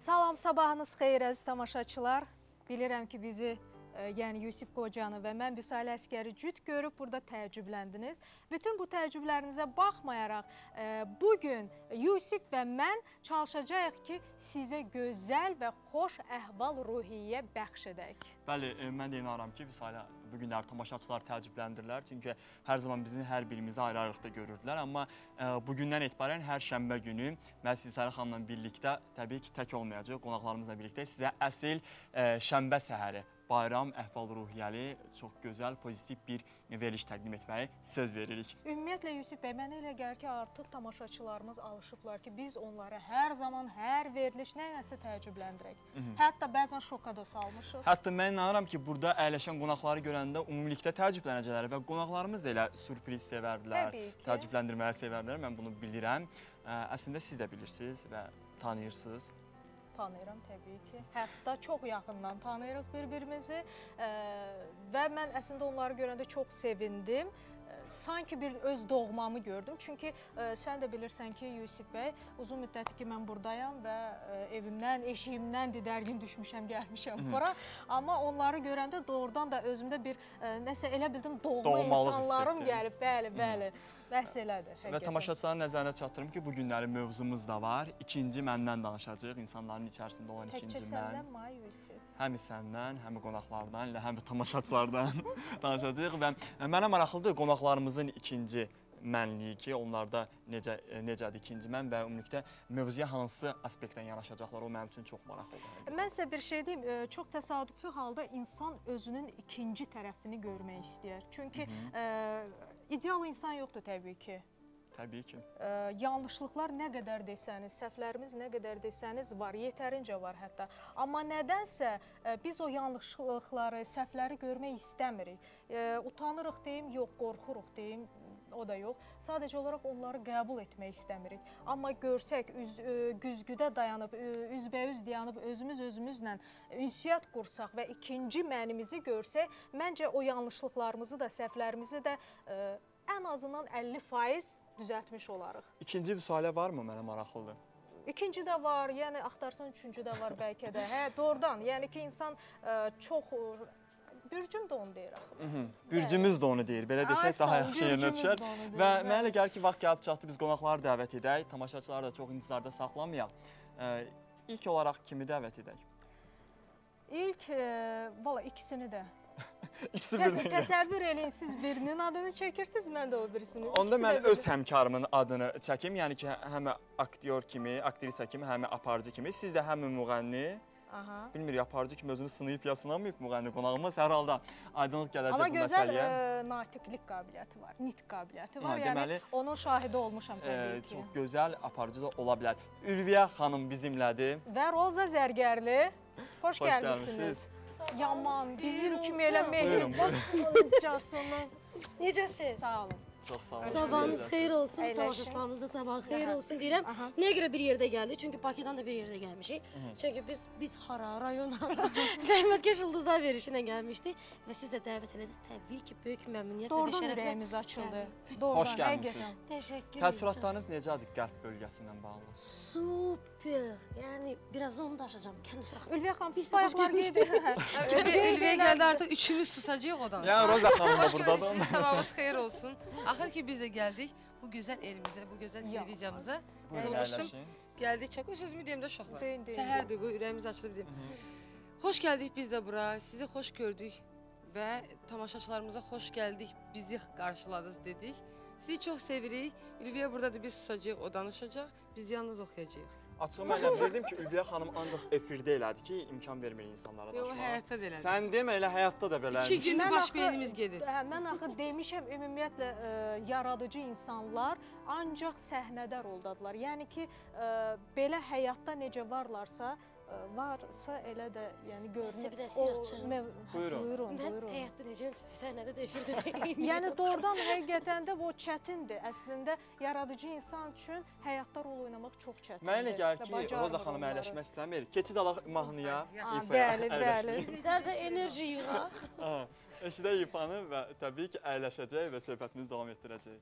Salam, sabahınız xeyir əziz tamaşaçılar. Bilirəm ki, bizi, yəni Yusif Qocanı və mən Vüsal Əsgəri cüt görüb burada təəccübləndiniz. Bütün bu təəccüblərinizə baxmayaraq, bugün Yusif və mən çalışacağıq ki, sizə gözəl və xoş əhval-ruhiyyə bəxş edək. Bəli, mən də inanıram ki, Vüsalə bugünlər tamaşaçılar təəccübləndirlər. Çünki hər zaman bizim hər birimizi ayrı-ayrılıqda görürdülər. Amma bugündən etibarən hər şənbə günü məhz Vüsalə xanımla birlikdə, təbii ki, tək olmayacaq, qonaqlarımızla birlikdə sizə əsl şənbə səhəri, bayram, əhval-ruhiyyəli, çox gözəl, pozitiv bir veriliş təqdim etməyi söz veririk. Ümumiyyətlə, Yusif bəy, mənə elə gəlir ki, artıq tamaşaçılarımız alışıblar ki, biz onları hər zaman, hər veriliş nəyəsə təəccübləndirək. Hətta bəzən şoka da salmışıq. Hətta mən inanıram ki, burada əyləşən qonaqları görəndə ümumilikdə təəccüblənəcəklər və qonaqlarımız da elə sürpriz sevərdilər, təəccübləndirməyi sevərdilər, mən bunu bilirəm. Əslində siz də bilirsiniz və tanıyırsınız. Tanıyıram təbii ki. Hətta çox yaxından tanıyırıq bir-birimizi və mən əslində onları görəndə çox sevindim. Sanki bir öz doğmamı gördüm. Çünki sən də bilirsən ki, Yusif bəy, uzun müddətdir ki, mən buradayam və evimdən, eşiyimdən didərgin düşmüşəm, gəlmişəm bura. Amma onları görəndə doğrudan da özümdə bir, nəsə elə bildim, doğma insanlarım gəlib. Bəli, bəli. Bəhs elədir. Və tamaşaçıların nəzərinə çatdırım ki, bu günləri mövzumuz da var. İkinci məndən danışacaq, insanların içərisində olan ikinci mən. Təkcə səndən mi, Yusif? Həm səndən, həm qonaqlardan, həm də tamaşaçılardan danışacaq. Və mənə maraqlıdır qonaqlarımızın ikinci mənliyi ki, onlarda necədir ikinci mən və ümumilikdə mövzuya hansı aspektdən yanaşacaqlar, o mənim üçün çox maraqlıdır. Mən sizə bir şey deyim, çox təsadüfi halda insan özünün ikinci tərəfini görmək istəyər. Çünki ideal insan yoxdur təbii ki. Təbii ki. Yanlışlıqlar nə qədər desəniz, səhvlərimiz nə qədər desəniz var, yetərincə var hətta. Amma nədənsə biz o yanlışlıqları, səhvləri görmək istəmirik. Utanırıq deyim, yox, qorxuruq deyim, o da yox. Sadəcə olaraq onları qəbul etmək istəmirik. Amma görsək, güzgüdə dayanıb, üzbəüz dayanıb, özümüzlə ünsiyyət qursaq və ikinci mənimizi görsək, məncə o yanlışlıqlarımızı da, səhvlərimizi də ən azından 50% düzəltmiş olarıq. İkinci Vüsalə varmı? Mənə maraqlıdır. İkinci də var, yəni axtarsan üçüncü də var bəlkə də. Hə, doğrudan. Yəni ki, insan çox... Bürcüm də onu deyir axı. Bürcümüz də onu deyir. Belə desək daha yaxşı yerinə düşər. Və mənə elə gəlir ki, vaxt gəlib çatdı, biz qonaqları dəvət edək. Tamaşaçıları da çox intizarda saxlamayaq. İlk olaraq kimi dəvət edək? İlk, valla ikisini də. Təsəvvür eləyin, siz birinin adını çəkirsiniz, mən də o birisini. Onda mən öz həmkarımın adını çəkim, yəni ki, həm aktyor kimi, aktrisa kimi, həm aparıcı kimi, siz də həm müğənni, bilmirik, aparıcı kimi özünü sınayıb ya sınamayıb müğənni qonağımız, hər halda aydınlıq gələcək bu məsələyə. Amma gözəl natiqlik qabiliyyəti var, nitq qabiliyyəti var, yəni onun şahidi olmuşam təbii ki. Çox gözəl aparıcı da ola bilər. Ülviyə xanım bizimlədir. Və Roza Zərgərli, xoş gəlmişsiniz. Yaman, bizim kimi elə mehribancasını. Necəsiz? Sağ olun. Çox sağ olun. Sabahınız xeyir olsun, tamaşaçılarımız da sabahı xeyir olsun deyirəm. Nəyə görə bir yerdə gəldik? Çünki Bakıdan da bir yerdə gəlmişik. Çünki biz hara, rayon hara, Zəhmətkeş Ulduzlar verişinə gəlmişdik. Və siz də dəvət ediniz. Təbii ki, böyük məmnuniyyət və şərəflə. Doğrudan ürəyimiz açıldı. Xoş gəlmişsiniz. Təşəkkür ederim. Təəssüratlarınız necədir qərb bölgəsindən bağlı? Super. Yəni, birazdan onu da açacağım. Kəndi fıraq. Ülviyə xanım, siz bayaqlar qeydin. Ülviyə gəldi, artıq üçümüz susacaq odan. Yəni, Roza xanım da buradadır. Hoş buradadır. gördük, sabahınız xeyir olsun. Axır ki, biz də gəldik bu gözəl elimizə, bu gözəl televiziyamıza. Olmuşdum, gəldik. Çəko sözümü deyim də uşaqlar. Səhərdir, ürəyimiz açılıb deyim. Xoş gəldik biz də bura, sizi xoş gördük və tamaşaçılarımıza xoş gəldik, bizi qarşıladınız dedik. Sizi çox sevirik. Ülviyə buradadır, biz susacaq, o danışacaq, biz yalnız oxuyacaq. Açıq mənlə bildim ki, Ülviyə xanım ancaq efirdə elədi ki, imkan vermir insanlara danışmağa. Yox, həyatda da elədi. Sən demə, elə həyatda da belə. 2 gündür baş beynimiz gedir. Mən axı demişəm, ümumiyyətlə, yaradıcı insanlar ancaq səhnədə roldadılar. Yəni ki, belə həyatda necə varlarsa elə də görünür. Sizə bir də sir açım. Buyurun. Mən həyatda necəm, səhnədə də efirdə deyim. Yəni doğrudan həqiqətən də bu çətindir. Əslində, yaradıcı insan üçün həyatda rol oynamaq çox çətindir. Mənə elə gəlir ki, Roza xanım əyləşmək istəmir. Keçid alaq mahnıya, bəli. Bizərsə enerji yığaq. Eşidək ifanı və təbii ki, əyləşəcək və söhbətimizi davam etdirəcək.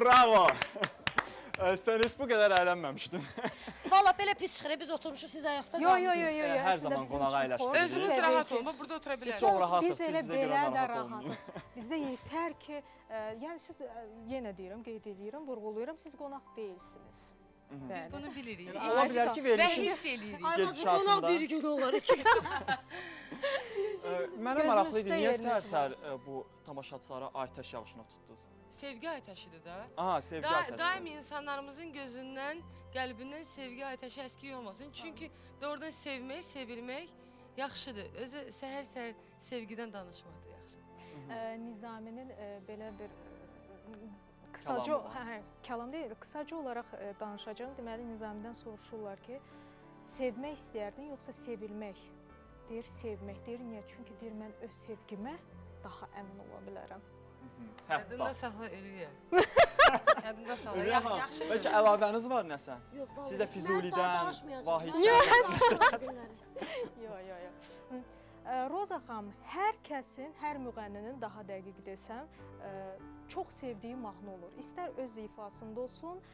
Bravo. Sən heç bu qədər əylənməmişdin. Valla belə pis çıxır, biz oturmuşuz, siz ayaqda Yo, yo, yo, yo, Hər zaman qonağa əyləşdiririk. Özünüz rahat olun, bax burada otura bilərsiniz. Çox rahatıq, Biz siz elə bizə görə belə də narahat olmayın. rahatıq. Bizdə yetər ki, yəni siz yenə deyirəm, qeyd edirəm, vurğulayıram, siz qonaq deyilsiniz. Biz bunu bilirik. Ola bilər ki, Və verilişin hiss eləyirik. Ay, qonaq bir gün olar, 2 gün. Mənə maraqlı idi, Gözümüzdə niyə yeriniz səhər-səhər bu tamaşaçılara atəş yağışına tutdunuz? Sevgi ateşidir də. Aha, sevgi atəşi. Daim insanlarımızın gözündən, qəlbindən sevgi ateşi əskik olmasın. Çünki doğrudan sevmək, sevilmək yaxşıdır. Özü səhər-səhər sevgidən danışmaq da yaxşıdır. Nizaminin belə bir qısaca, kəlam deyil, qısaca olaraq danışacağım. Deməli, Nizamidən soruşurlar ki, sevmək istəyərdin, yoxsa sevilmək? Deyir, sevmək. Deyir, niyə? Çünki deyir, mən öz sevgimə daha əmin ola bilərəm. Yadında saxla Ülviyə. Yadında saxla. Yaxşı. Bəlkə əlavəniz var nəsə? Yox, vallahi. Siz də Füzulidən, Vahiddən. Yox, yox, yox. Roza xanım, hər kəsin, hər müğənninin daha dəqiq desəm, çox sevdiyi mahnı olur. İstər öz ifasında olsun,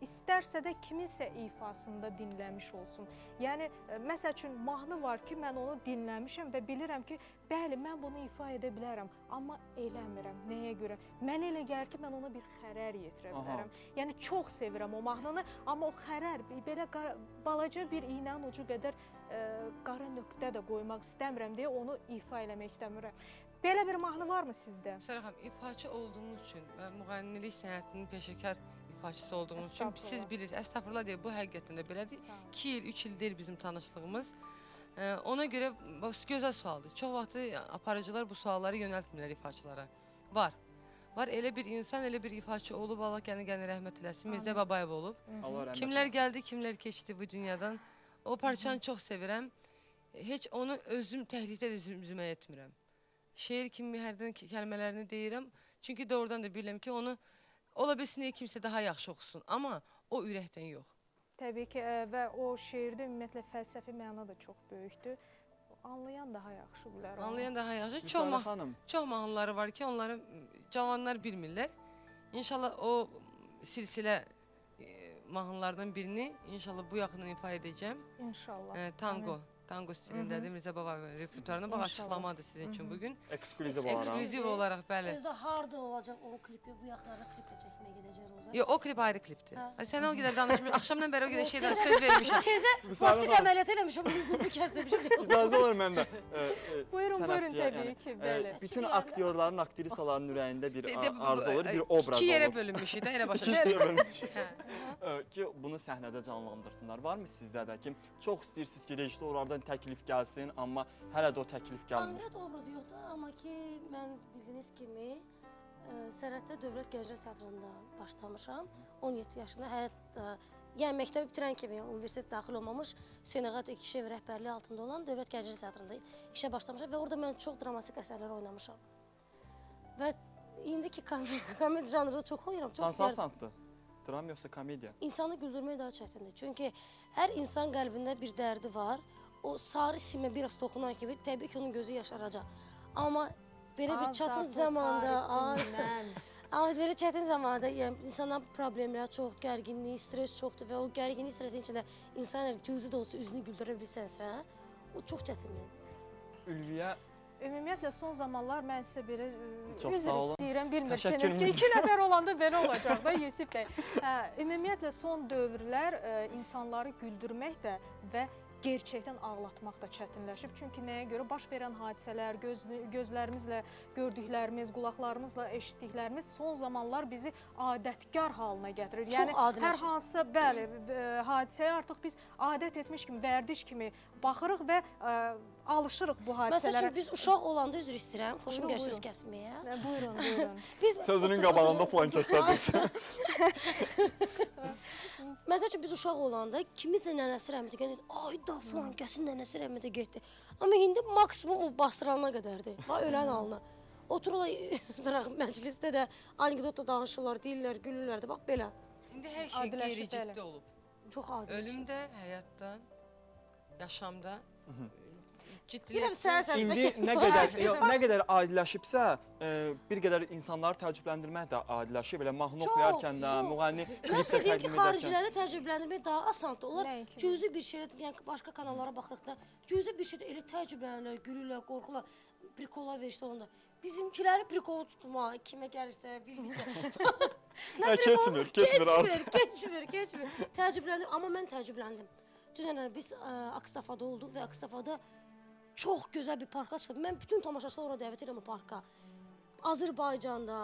İstərsə də kiminsə ifasında dinləmiş olsun. Yəni, məsəl üçün, mahnı var ki, mən onu dinləmişəm və bilirəm ki, bəli, mən bunu ifa edə bilərəm, amma eləmirəm. Nəyə görə? Mənə elə gəlir ki, mən ona bir xərər yetirə bilərəm. Yəni, çox sevirəm o mahnını, amma o xərər, belə balaca bir iynənin ucu qədər qara nöqtə də qoymaq istəmirəm deyə onu ifa eləmək istəmirəm. Belə bir mahnı varmı sizdə? Sərə xanım, ifaçı olduğunuz üçün və müğənnilik sənətinin peşəkar ifaçısı olduğumuz üçün siz bilirsiniz. Əstəğfurullah deyək, bu həqiqətən də belədir. 2 il, 3 il deyil bizim tanışlığımız. Ona görə gözəl sualdır. Çox vaxtı aparıcılar bu sualları yönəltmirlər ifaçılara. Var. Var elə bir insan, elə bir ifaçı olub, Allah qəni rəhmət eləsin. Mirzə Babayev olub. Kimlər gəldi, kimlər keçdi bu dünyadan. O parçanı çox sevirəm. Heç onu özüm təhlükdə də üzümə etmirəm. Şeir kimi hərdən kəlmələrini deyirəm. Çünki doğrudan da bilirəm ki, onu ola bilsin deyə kimsə daha yaxşı oxusun. Amma o ürəkdən yox. Təbii ki, və o şeirdə ümumiyyətlə fəlsəfi məna da çox böyükdür. Anlayan daha yaxşı bilər. Anlayan daha yaxşı. Çox mahnıları var ki, onları cavanlar bilmirlər. İnşallah o silsilə mahnılardan birini inşallah bu yaxından ifa edəcəm. İnşallah. Tango stilindədir. Mirzə Babayevin repertuarına bax, açıqlamadır sizin üçün bugün. Ekskluziv olaraq, bəli. Özdə harda olacaq o klipi, bu yaxlarda klip də çəkməyə gedəcək Roza? Yox, o klip ayrı klipdir. Sən o qədər danışmışsın, axşamdan bəri o qədər şeydən söz vermişəm. Tezə plastik əməliyyat eləmişəm, bu kəsləmişəm. İcazə olur mən də. Buyurun, təbii ki, bəli. Bütün aktyorların, aktrisaların ürəyində bir arzu olur, bir obraz olur. 2 yerə bölünmüşük də, elə başa düşdük. 2 yerə bölünmüşük. Ki, bunu səhnədə canlandırsınlar. Varmı sizdə də ki, çox istəyirsiniz ki, rejissorlardan təklif gəlsin, amma hələ də o təklif gəlmir. Konkret obraz yoxdur, amma ki, mən bildiyiniz kimi Sərhəddə Dövlət Gənclər Teatrında başlamışam. 17 yaşında, yəni məktəbi bitirən kimi, universitet daxil olmamış, Hüseyn Ağa Tekişev rəhbərliyi altında olan Dövlət Gənclər Teatrında işə başlamışam və orada mən çox dramatik əsərlər oynamışam. Və indiki komedi janrında çox oynayıram. Hansı asantdır? Dram yoxsa komediya? İnsanı güldürmək daha çətindir. Çünki hər insan qəlbində bir dərdi var. O sarı simə biraz toxunan kimi təbii ki, onun gözü yaşaracaq. Amma belə bir çətin zamanda, belə çətin zamanda insanların problemləri çox, gərginlik, stres çoxdur və o gərginlik, stresin içində insan gözü də olsa üzünü güldürə bilsənsə, o çox çətindir. Ülviyə, ümumiyyətlə son zamanlar mən sizə belə üzr olun. istəyirəm, bilmirsiniz ki, 2 nəfər olanda belə olacaq da Yusif bəy. Ümumiyyətlə son dövrlər insanları güldürmək də və gerçəkdən ağlatmaq da çətinləşib. Çünki nəyə görə? Baş verən hadisələr, gözlərimizlə gördüklərimiz, qulaqlarımızla eşitdiklərimiz son zamanlar bizi adətkar halına gətirir. Çox adiləşib. Hər hansısa, bəli, hadisəyə artıq biz adət etmiş kimi, vərdiş kimi baxırıq və alışırıq bu hadisələrə. Məsəl üçün, biz uşaq olanda üzr istəyirəm, xoşum gəlir söz kəsməyə. Buyurun, buyurun. Sözünün qabağında falan kəsərdiniz. Məsəl üçün, biz uşaq olanda kimisə nənəsi rəhmətə getdi, ay da falan kəsin nənəsi rəhmətə getdi. Amma indi maksimum o bastırana qədərdir, ölən halına. Otururlar məclisdə də anekdotla danışırlar, deyirlər, gülürlər də, bax belə. İndi hər şey qeyri-ciddi olub. Çox adiləşib. Ölümdə, həyatda, yaşamda Bir ciddilik. səhər-səhər İndi nə qədər adiləşibsə, bir qədər insanları təəccübləndirmək də adiləşib. Belə mahnı oxuyarkən də, müğənni Mən klipsə istəyirəm ki, təqdim edərkən. xariciləri təcrübələndirmək daha asandır. Onlar Nəinki? cüzi bir şeylə, yəni başqa kanallara baxırıq da, cüzi bir şeydə elə təəccüblənirlər, gülürlər, qorxurlar, prikollar verir onda. Bizimkiləri prikol tutma, kimə gəlirsə, bildikdə. Keçmir. Təəccübləndim, amma mən təəccübləndim. Dünən biz Akstafada olduq və Akstafada çox gözəl bir parka çıxdıq. Mən bütün tamaşaçıları ora dəvət edirəm o parka. Azərbaycanda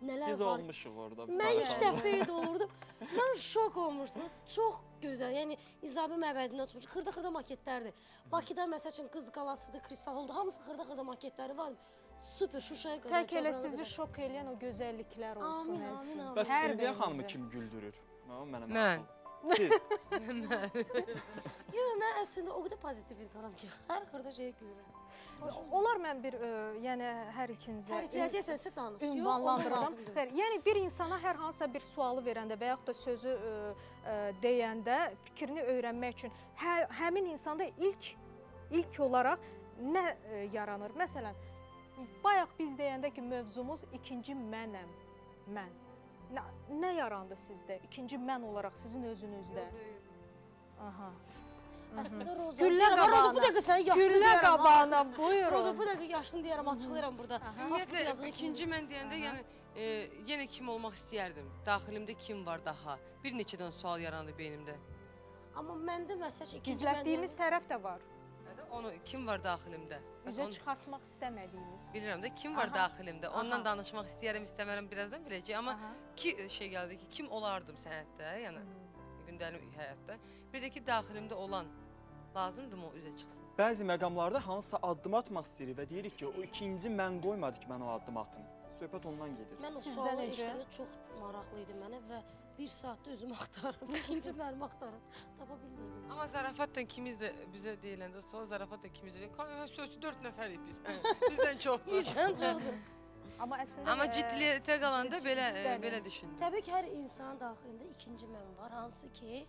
nələr Biz var? olmuşuq orada. Mən ilk dəfə idi orada. Mən şok olmuşdum. Çox gözəl. Yəni Nizami məbədində oturmuş. Xırda-xırda maketlərdir. Bakıda məsəl üçün Qız qalasıdır, Kristal oldu. Hamısı xırda-xırda maketləri var. Super Şuşaya qədər. Tək elə sizi şok eləyən o gözəlliklər olsun. Amin, əzizim. amin, amin. Bəs Hər Ülviyə birinizin. xanımı kim güldürür? Mənə Mən. Siz. Yox, mən əslində o qədər pozitiv insanam ki, hər xırda şeyə gülürəm. Olar mən bir, yəni hər ikinizə Tərifləyəcəksənsə danış. ünvanlandırıram. Yəni bir insana hər hansısa bir sualı verəndə və yaxud da sözü deyəndə fikrini öyrənmək üçün həmin insanda ilk olaraq nə yaranır? Məsələn, bayaq biz deyəndə ki, mövzumuz ikinci mənəm, mən. Nə yarandı sizdə? İkinci mən olaraq sizin özünüzdə? Aha. Əslində Roza, Güllə Roza bu dəqiqə sənin yaşını Güllə deyərəm. qabağına, Roza buyurun. bu dəqiqə yaşını deyərəm, açıqlayıram burada. Ümumiyyətlə, ikinci mən deyəndə, yəni, yenə kim olmaq istəyərdim? Daxilimdə kim var daha? Bir neçədən sual yarandı beynimdə. Amma məndə məsəl üçün ikinci Gizlətdiyimiz tərəf də var. Onu kim var daxilimdə? Üzə çıxartmaq istəmədiyiniz. Bilirəm də kim var daxilimdə. Ondan danışmaq istəyərəm, istəmərəm, birazdan biləcək. Amma ki şey gəldi ki, kim olardım sənətdə, yəni gündəlik həyatda. Bir də ki, daxilimdə olan lazımdır mı o üzə çıxsın? Bəzi məqamlarda hansısa addım atmaq istəyirik və deyirik ki, o ikinci mən qoymadı ki, mən o addım atım. Söhbət ondan gedir. Mən o Sizdə sualı necə? eşidəndə çox maraqlı idi mənə və bir saatda özümü axtarım, ikinci mənimi axtarım. Tapa bilmirdim. Amma zarafatla ikimiz də bizə deyiləndə, sonra zarafatla ikimiz də sözü 4 nəfərik biz. Bizdən çoxdur. Bizdən çoxdur. Amma əslində Amma ciddiyyətə qalanda belə düşündüm. Təbii ki, hər insanın daxilində ikinci mən var, hansı ki,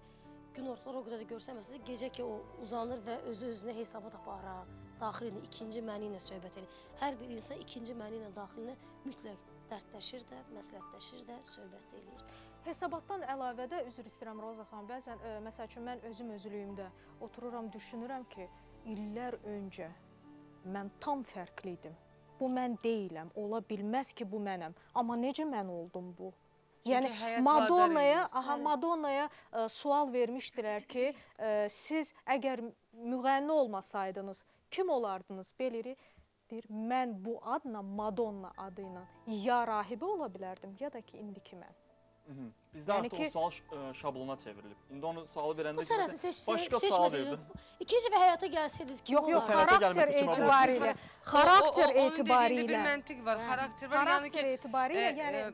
gün ortalar o qədər də görsəməsə də, gecə ki, o uzanır və özü-özünə hesabat aparar, daxilində ikinci məni ilə söhbət edir. Hər bir insan ikinci məni ilə daxilində mütləq dərdləşir də, məsləhətləşir də, söhbət də eləyir. Hesabatdan əlavə də, üzr istəyirəm Roza xanım, bəzən, məsəl üçün, mən özüm özlüyümdə otururam, düşünürəm ki, illər öncə mən tam fərqli idim. Bu mən deyiləm, ola bilməz ki, bu mənəm. Amma necə mən oldum bu? Yəni Madonnaya sual vermişdilər ki, siz əgər müğənni olmasaydınız, kim olardınız? Beləri deyir, mən bu adla, Madonna adı ilə ya rahibə ola bilərdim, ya da ki, indiki mən. Bizdə artıq o sual şablona çevrilib. İndi onu sualı verəndə başqa sual verdi. İkinci və həyata gəlsəydiniz kim olardı? Yox, xarakter etibarilə. Xarakter etibarilə. Bir məntiq var, xarakter var. Xarakter etibarilə, yəni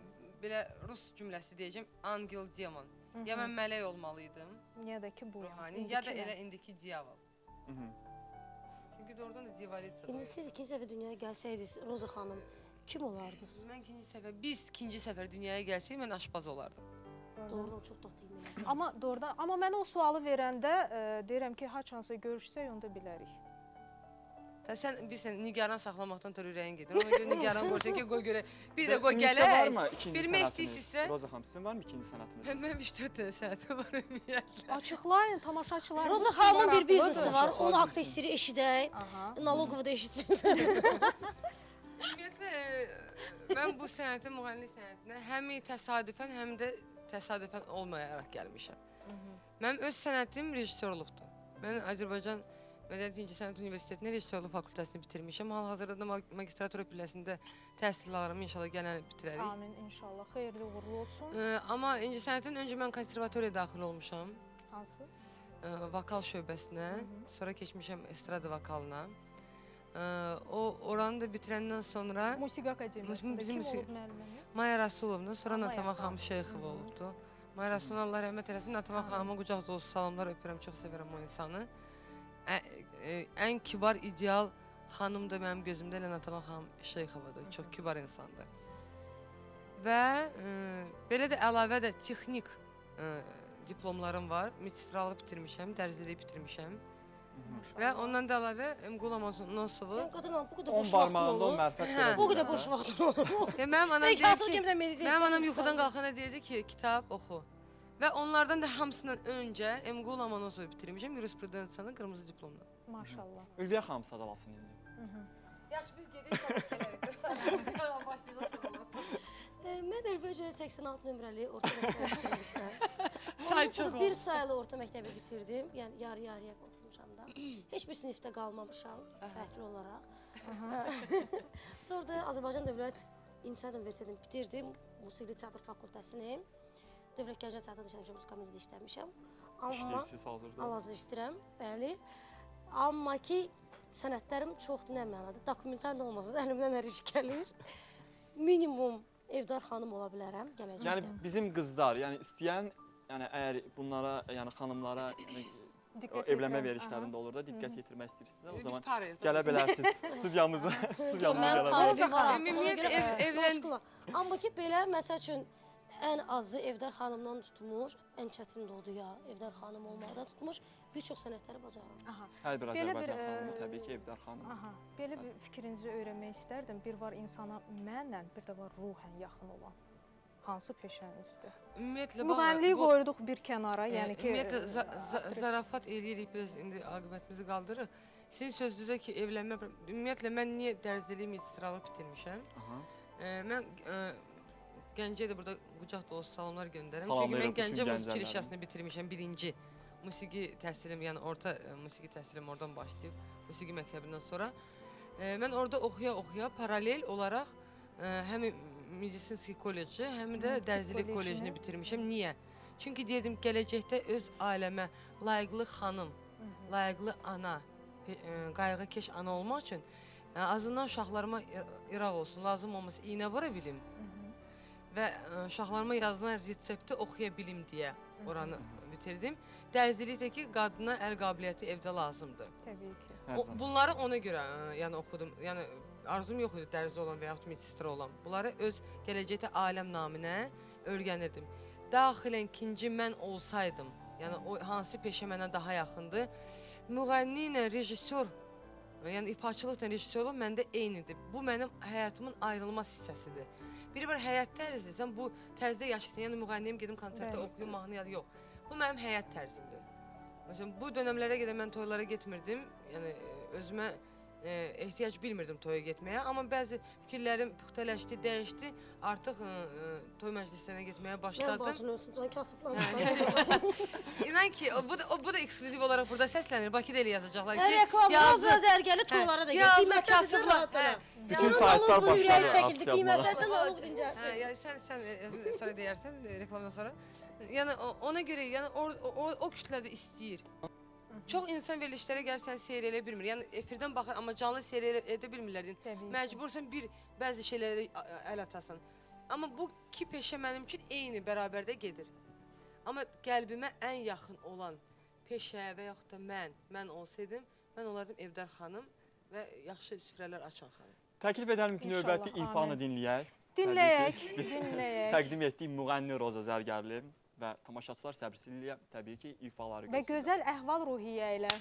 belə rus cümləsi deyəcəm, Angel Demon. Ya mən mələk olmalıydım, ya da ki, bu ya da elə indiki diyavol. Çünki doğrudan da divalet. İndi siz ikinci dəfə dünyaya gəlsəydiniz, Roza xanım, kim olardınız? Biz ikinci səfər dünyaya gəlsək, mən aşpaz olardım. Doğrudan çox tatlı idim. Amma mən o sualı verəndə deyirəm ki, haçansa görüşsək, onda bilərik. Sən bilirsən, nigaran saxlamaqdan da ürəyin gedir. Ona görə nigaran qoysan ki, qoy görə. Bir də qoy gələk. Bilmək istəyirsinizsə. Roza xanım, sizin varmı ikinci sənətiniz? Mən 3-4 dənə sənətim var ümumiyyətlə. Açıqlayın, tamaşaçılar. Roza xanımın bir biznesi var, onu haqda istəyirik eşidək. Naloqovu da eşitsiniz. Ümumiyyətlə, mən bu sənətin, müğənnilik sənətinə həm təsadüfən, həm də təsadüfən olmayaraq gəlmişəm. Mənim öz sənətim rejissorluqdur. Mən Azərbaycan Mədəniyyət İncəsənət Universitetinin rejissorluq fakültəsini bitirmişəm. Hal-hazırda da magistratura pilləsində təhsillərimi inşallah gələn bitirərik. Amin, inşallah. Xeyirli uğurlu olsun. Amma incəsənətdən öncə mən konservatoriyaya daxil olmuşam. Hansı? Vokal şöbəsinə, sonra keçmişəm estrada vokalına. Oranı da bitirəndən sonra... Musiqi akademiyasında kim olub müəlliminiz? Maya Rasulovna, sonra Natama xanım Şeyxova olubdu. Maya Rasulovna Allah rəhmət eləsin, Natama xanıma qucaq dolusu salamlar öpürəm, çox sevirəm o insanı. Ən kibar, ideal xanım da mənim gözümdə elə Natama xanım Şeyxovadır, çox kibar insandır. Və belə də əlavə də texnik diplomlarım var. Medistralığı bitirmişəm, dərziliyi bitirmişəm. Və ondan da əlavə Emqul Amazonosovu. Qadınam, bu qədər 10 boş vaxtın barmağında o olur. mərfət Hə. Bu qədər boş vaxtın olur. Mənim anam Peki, asıl kimdən deyir ki, mənim anam yuxudan qalxana deyirdi ki, kitab oxu. Və onlardan da hamısından öncə Emqul Amazonosovu bitirmişəm, yurisprudensiyanın qırmızı diplomla. Maşallah. Ülviyə xanım sadalasın indi. Yaxşı, biz gedirik sonra başlayacağıq. Mən əvvəlcə 86 nömrəli orta məktəbi bitirmişəm. Say çox. Bir saylı orta məktəbi bitirdim. Yəni yarı-yarıya oxumuşam da. Heç bir sinifdə qalmamışam fərqli olaraq. Sonra da Azərbaycan Dövlət İnsan Universitetini bitirdim. Musiqili teatr fakültəsini. Dövlət Gənclər Teatrında işləmişəm, musikamızda işləmişəm. İşləyirsiniz hazırda. Hal-hazırda işləyirəm, bəli. Amma ki, sənətlərim çoxdur, nə mənada. Dokumental da olmasa da əlimdən hər iş gəlir. Minimum evdar xanım ola bilərəm gələcəkdə. Yəni bizim qızlar, yəni istəyən, yəni əgər bunlara, yəni xanımlara, yəni evlənmə verişlərində olur da diqqət yetirmək istəyirsinizsə, o zaman gələ bilərsiniz studiyamıza. Mən tarifi var. Evlən. Amma ki, belə məsəl üçün ən azı evdar xanımdan tutmuş, ən çətin də odur ya, evdar xanım olmaqdan tutmuş, bir çox sənətləri bacarıram. Hər bir Azərbaycan xanımı təbii ki, evdar xanım. Belə bir fikrinizi öyrənmək istərdim. Bir var insana mənlə, bir də var ruhən yaxın olan. Hansı peşənizdir? Ümumiyyətlə, müğənniyi qoyurduq bir kənara, yəni ki... Ümumiyyətlə, zarafat eləyirik, biraz indi aqibətimizi qaldırırıq. Sizin sözünüzə ki, evlənmə... Ümumiyyətlə, mən niyə dərziliyi magistralıq bitirmişəm? Mən Gəncəyə də burada qucaq dolusu salamlar göndərəm. Çünki mən Gəncə Musiqi Kirişəsini bitirmişəm, birinci musiqi təhsilim, yəni orta musiqi təhsilim oradan başlayıb, musiqi məktəbindən sonra. Mən orada oxuya-oxuya paralel olaraq həm Medisinski kolleci, həm də dərzilik kollecini bitirmişəm. Niyə? Çünki deyirdim, gələcəkdə öz ailəmə layiqli xanım, layiqli ana, qayğıkeş ana olmaq üçün azından uşaqlarıma iraq olsun, lazım olmasa iynə vura bilim və uşaqlarıma yazılan resepti oxuya bilim deyə oranı bitirdim. Dərzilikdə ki, qadına əl qabiliyyəti evdə lazımdır. Təbii ki. Bunları ona görə oxudum. Yəni, arzum yox idi dərzi olan və yaxud medistra olan. Bunları öz gələcəkdə aləm naminə öyrənirdim. Daxilən ikinci mən olsaydım, yəni hansı peşə mənə daha yaxındır, müğənni ilə rejissor, yəni ifaçılıqla rejissorluq məndə eynidir. Bu mənim həyatımın ayrılmaz hissəsidir. Biri var həyat tərzi, sən bu tərzdə yaşasın, yəni müğənniyim gedim konsertdə oxuyum, mahnı yadı, yox. Bu mənim həyat tərzimdir. Məsələn, bu dönəmlərə qədər mən toylara getmirdim, yəni özümə ehtiyac bilmirdim toya getməyə, amma bəzi fikirlərim puxtələşdi, dəyişdi, artıq toy məclislərinə getməyə başladım. Yəni, bacın olsun, can kasıblanmışlar. İnan ki, bu da ekskluziv olaraq burada səslənir, Bakıda elə yazacaqlar ki, reklamda öz ərgəli toylara da gəlir, qiymətləsin rahatlara. Bütün saytlar başları çəkildi, qiymətlərdən alıb dincəlsin. Sən sonra deyərsən, reklamdan sonra. Yəni, ona görə, o kütlədə istəyir. Çox insan verilişlərə gəlsən seyr elə bilmir. Yəni, efirdən baxır, amma canlı seyr edə bilmirlər. Məcbursan bəzi şeylərə əl atasan. Amma bu iki peşə mənim üçün eyni bərabərdə gedir. Amma qəlbimə ən yaxın olan peşə və yaxud da mən olsaydım, mən olardım evdar xanım və yaxşı süfrələr açan xanım. Təklif edəlim ki, növbəti ifanı dinləyək. Dinləyək. Təqdim etdik müğənni Roza Zərgərli və tamaşaçılar səbirsizliklə təbii ki, ifaları və gözəl əhval ruhiyyə ilə.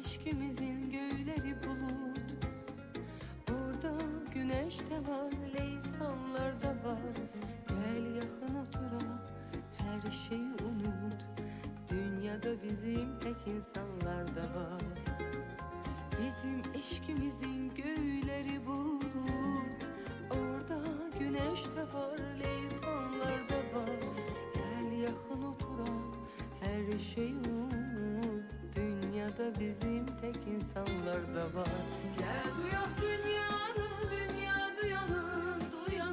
Eşkimizin göyleri bulut, orada güneş de var, leysanlar da var. Gel yakın oturak, her şeyi unut. Dünyada bizim tek insanlar da var. Bizim eşkimizin göyleri bulut, orada güneş de var, leysanlar da var. Gel yakın oturak, her şeyi unut. Dünyada bizim tek insanlar da var. Gel duyak dünyanı, dünya duyanı, duyan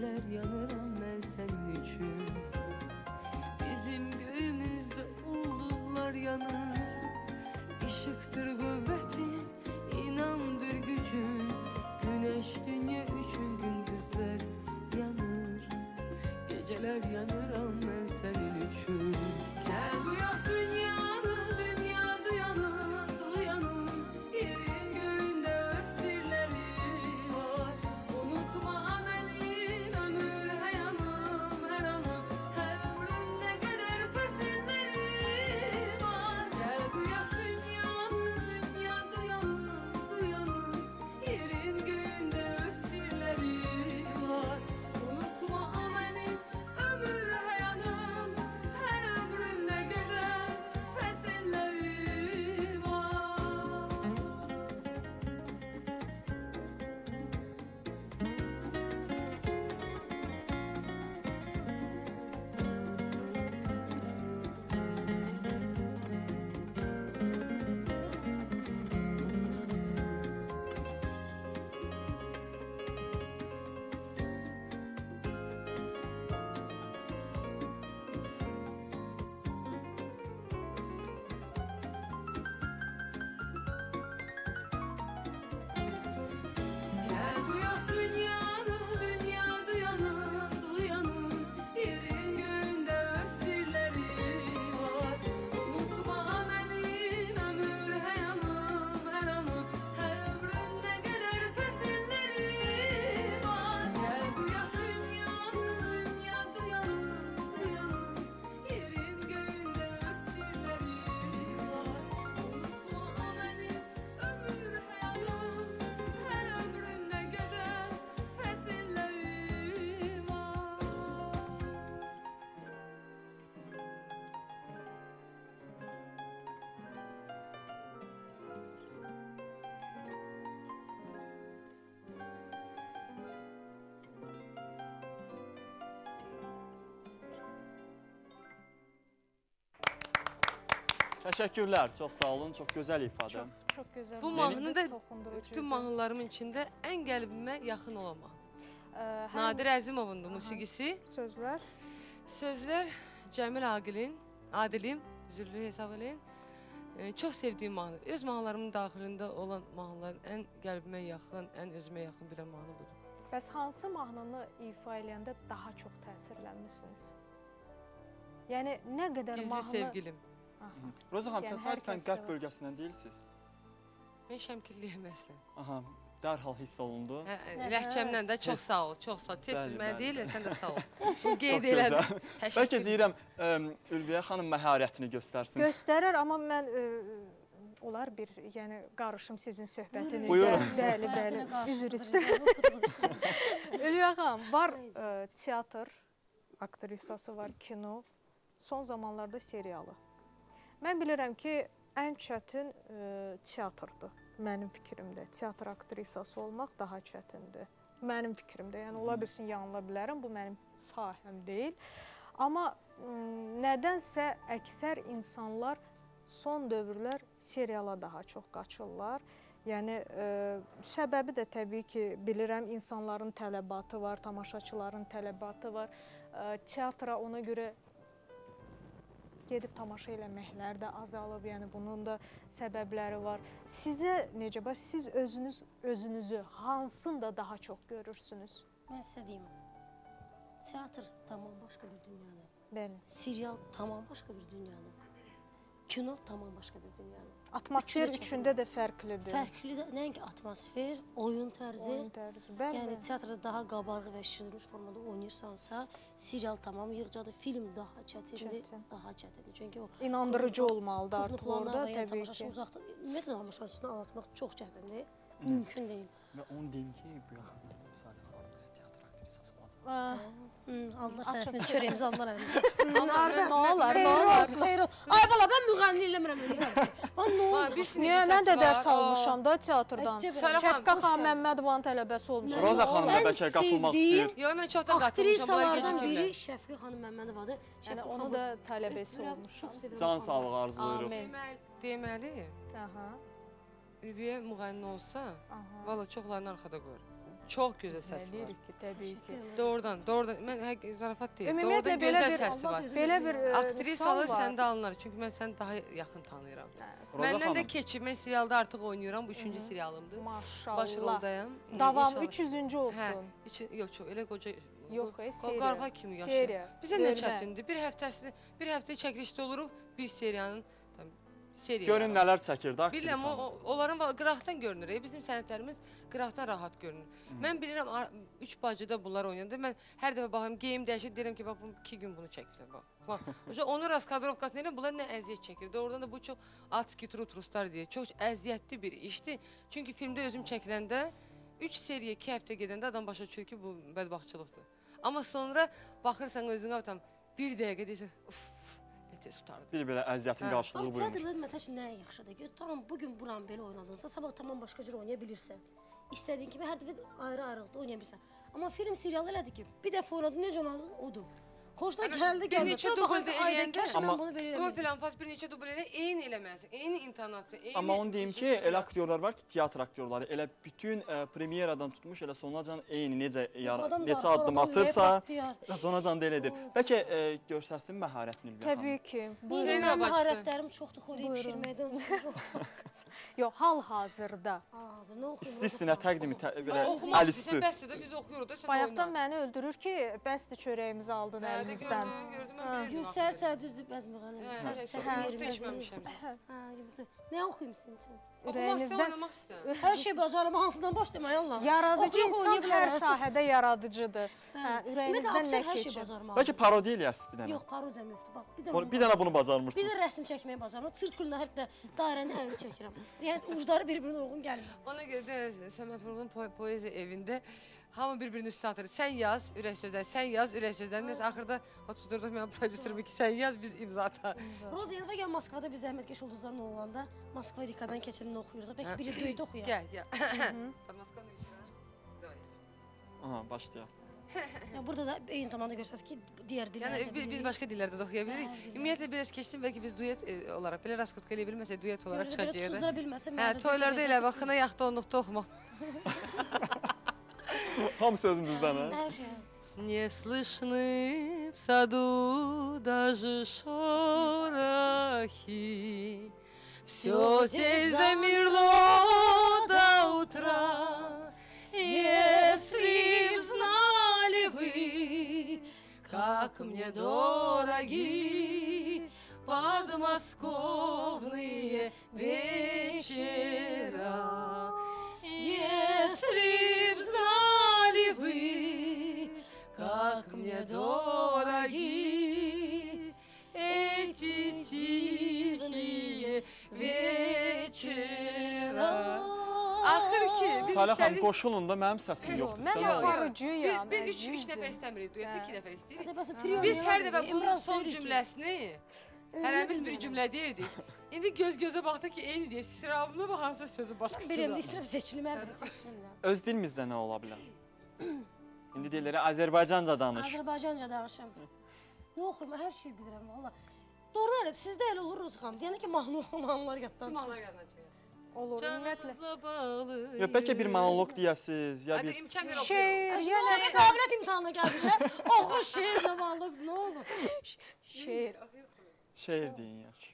geceler yanıram ben senin için. Bizim göğümüzde ulduzlar yanar, ışıktır kuvvetin, inandır gücün. Güneş dünya üçün gündüzler yanır, geceler yanıram ben senin için. Gel bu yak dünyanı, dünya duyanı, duyanı. Yerin göğünde öz sirleri var. Unutma benim ömür hayanım, her anım, her ömrümde kadar fesilleri var. Gel bu yak dünyanı, dünya duyanı, duyanı. Yerin göğünde öz sirleri var. Unutma benim ömür hayanım, her ömrümde kadar fesilleri var. Gel bu yak dünyanı, dünya duyanı, duyanı. Yerin göğünde öz sirleri var. Unutma benim ömür hayanım, her anım, her ömrümde kadar fesilleri var. Gel bu yak dünyanı, dünya duyanı, duyanı. Yerin göğünde öz sirleri var. Unutma benim ömür hayanım, her ömrümde kadar fesilleri var. Təşəkkürlər, çox sağ olun, çox gözəl ifadə. Çox gözəl. Bu mahnı da toxundurucu bütün idi. mahnılarımın içində ən qəlbimə yaxın olan mahnı. Həm Nadir Əzimovun da musiqisi. sözlər, Sözlər Cəmil Adilin, üzrlü hesab eləyin. Çox sevdiyim mahnı. Öz mahnılarımın daxilində olan mahnıların ən qəlbimə yaxın, ən özümə yaxın bilən mahnı budur. bəs hansı mahnını ifa eləyəndə daha çox təsirlənmisiniz? Yəni nə qədər Gizli mahnı... sevgilim. Aha. Roza xanım, Yəni hər təsadüfən kəsdə qərb var. bölgəsindən deyilsiniz? Mən Şəmkirliyəm əslən. Aha, dərhal hiss olundu. Ləhcəmdən də çox sağ ol, çox sağ ol. Tez-tez Bəli, mənə bəli. deyirlər, sən də sağ ol. Bunu qeyd Çox elədim. gözəl. Bəlkə Təşəkkür. deyirəm, Ülviyə xanım məharətini göstərsin. Göstərir, amma mən olar bir, yəni qarışım sizin söhbətinizə. Buyurun. Bəli, bəli. Üzr istəyirəm. Ülviyə xanım, var teatr aktrisası, var kino, son zamanlarda serialı. Mən bilirəm ki, ən çətin teatrdır. Mənim fikrimdə. Teatr aktrisası olmaq daha çətindir. Mənim fikrimdə. Yəni, ola bilsin, yanıla bilərəm. Bu mənim sahəm deyil. Amma nədənsə əksər insanlar son dövrlər seriala daha çox qaçırlar. Yəni, səbəbi də təbii ki, bilirəm, insanların tələbatı var, tamaşaçıların tələbatı var. Teatra ona görə gedib tamaşa eləməklər də azalıb, yəni bunun da səbəbləri var. Sizə necə, siz özünüzü hansında daha çox görürsünüz? Mən sizə deyim, teatr tamam başqa bir dünyadır. Bəli. Serial tamam başqa bir dünyadır. Kino tamam başqa bir dünyadır. Atmosfer üçündə də fərqlidir. Fərqlidir, nəinki atmosfer, oyun tərzi. Oyun tərzi, bəli. Yəni teatrda daha qabarıq və şişirilmiş formada oynayırsansa, serial tamam yığcadır, film daha çətindir, daha çətindir. Çünki o inandırıcı olmalıdır artıq orada, təbii ki. Tamaşaçını uzaqda, ümumiyyətlə tamaşaçısını anlatmaq çox çətindir, mümkün deyil. Və onu deyim ki, bu yaxında Müsadə xanım teatr aktrisası olacaq. Allah səhvimiz, çörəyimizi aldılar əlimizdən. Harada nə olar? Xeyr olsun. Ay bala, mən müğənni eləmirəm, ölürəm. Nə olur? Niyə, mən də dərs almışam da teatrdan. Əcəb. Şəfqə xan Məmmədovanın tələbəsi olmuşam. Roza xanım da bəlkə qatılmaq istəyir. Yox, mən çoxdan qatılmışam. Aktrisalardan biri Şəfqə xanım Məmmədovadır. Yəni onu da tələbəsi olmuşam. Can sağlığı arzuluyoruz. Amin. Deməli, Aha. Ülviyə müğənni olsa, Aha. valla çoxlarını arxada qoyur. Çox gözəl səsi var. Lirik ki, təbii ki. Doğrudan. Mən zarafat deyil. Ümumiyyətlə Doğrudan belə gözəl bir səsi var. belə bir Aktrisalar səndə alınır. Çünki mən səni daha yaxın tanıyıram. Məndən də keçib. Mən serialda artıq oynayıram. Bu 3-cü serialımdır. Maşallah. Başroldayam. Davam 300-cü olsun. Yox, çox elə qoca. Yox, seriya. Qarğa kimi yaşayır. Bizə nə çətindir? Bir həftə çəkilişdə oluruq, bir seriyanın seriya. Görün nələr çəkir də Bilirəm, onların qıraqdan görünür. Bizim sənətlərimiz qıraqdan rahat görünür. Mən bilirəm, 3 bacıda bunlar oynayanda, mən hər dəfə baxıram, geyim dəyişir, deyirəm ki, bax, 2 gün bunu çəkirlər. Onun raskadrovkası deyirəm, bunlar nə əziyyət çəkir. Doğrudan da bu çox atski trutruslar deyir. Çox əziyyətli bir işdir. Çünki filmdə özüm çəkiləndə, 3 seriya 2 həftə gedəndə adam başa düşür ki, bu bədbaxtçılıqdır. Amma sonra baxırsan özünə, bir dəqiqə deyirsən, tez tutardı. Bir belə əziyyətin qarşılığı buyurmuş. Teatrda məsəl üçün nəyə yaxşıdır ki, tamam bugün buran belə oynadınsa, sabah tamam başqa cür oynaya bilirsən. İstədiyin kimi hər dəfə ayrı-ayrılıqda oynaya bilirsən. Amma film serialı elədir ki, bir dəfə oynadın, necə oynadın, odur. Xoşda gəldi, gəldi. Neçə dubl eləyəndə, profil anfas bir neçə dubl eləyəndə eyni eləməlisən, eyni intonasiya, eyni... Amma onu deyim ki, elə aktyorlar var ki, teatr aktyorları, elə bütün premyeradan tutmuş, elə sonacan eyni necə addım atırsa, sonacan da elədir. Bəlkə göstərsin məharətini Ülviyə xanım? Təbii ki. Mənim məharətlərim çoxdur, xoriyyə pişirməkdən. Yox, hal-hazırda. İsti-istinə təqdimi, belə Oxumaq əl üstü. istəyirsən, bəsdir də biz oxuyuruq da, sən oyna. Bayaqdan məni öldürür ki, bəsdir çörəyimizi aldın əlimizdən. Yox, səhər-səhər düzdür bəzməğənim. Səsim içməmişəm. Nə oxuyum sizin üçün? Oxumaq istəyirəm, oynamaq istəyirəm. Hər şey bacarım, hansından başlamayı Allah. Yaradıcı insan hər sahədə yaradıcıdır. Ürəyinizdən nə keçir? Bəlkə parodiya eləyəsiz bir dənə. Yox, parodiyam yoxdur. Bir dənə bunu bacarmırsınız. Bir də rəsm çəkməyi bacarmıram. Sirkulda hətta dairəni əli çəkirəm. Yəni ucları bir-birinə uyğun gəlmir. Ona görə də Səməd Vurğunun poeziya evində hamı bir-birinin üstünə atır. Sən yaz, ürək sözləri, sən yaz, ürək sözləri. Nəsə, axırda oturdurduq mənim prodüserim ki, sən yaz, biz imza ataq. Roza Yelvəgən Moskvada biz Zəhmətkeş Ulduzların olanda Moskva Rikadan keçirimini oxuyurduq. Bəlkə biri döydə oxuyaq. Gəl. Aha, başlayaq. Burada da eyni zamanda göstərdik ki, digər dillərdə bilirik. Biz başqa dillərdə də oxuya bilirik. Ümumiyyətlə, biraz keçdim, bəlkə biz duet olaraq, belə raskotka eləyə bilməsək, duet olaraq çıxacaq. Tuzdura bilməsin. Toylarda elə vaxtına yaxda onluqda oxumaq. Hamısı özümüzdən, hə? Hər şey. Не слышны в саду даже шорохи, Все здесь замерло до утра. Если б знали вы, как мне дороги подмосковные вечера. Если б знали вы, как мне дороги эти тихие вечера. Axır ki, biz Salih xanım, qoşulun da mənim səsim yoxdur. Mən aparıcıyam. Biz 3 nəfər istəmirik, duetdə 2 nəfər istəyirik. Biz Biz hər dəfə bunun son cümləsini hərəmiz bir cümlə deyirdik. İndi göz-gözə baxdı ki, eyni deyir. Sıralımına baxansa sözü başqası. Bilirəm, istəyirəm seçilim, hər dəfə seçilim. Öz dilimizdə nə ola bilər? İndi deyirlər, Azərbaycanca danış. Azərbaycanca danışım. Nə oxuyum, hər şeyi bilirəm, valla. Doğru elə, sizdə elə olur Roza xanım. Deyəndə ki, mahnılar yaddan çıxır. Olur, ümumiyyətlə. Bəlkə bir monoloq deyəsiz, ya bir... İmkan bir Şeir, Yəni qabiliyyət imtahanına gəlmişə, oxu şeirlə monoloq, nə olur? Şeir. Şeir deyin, yaxşı.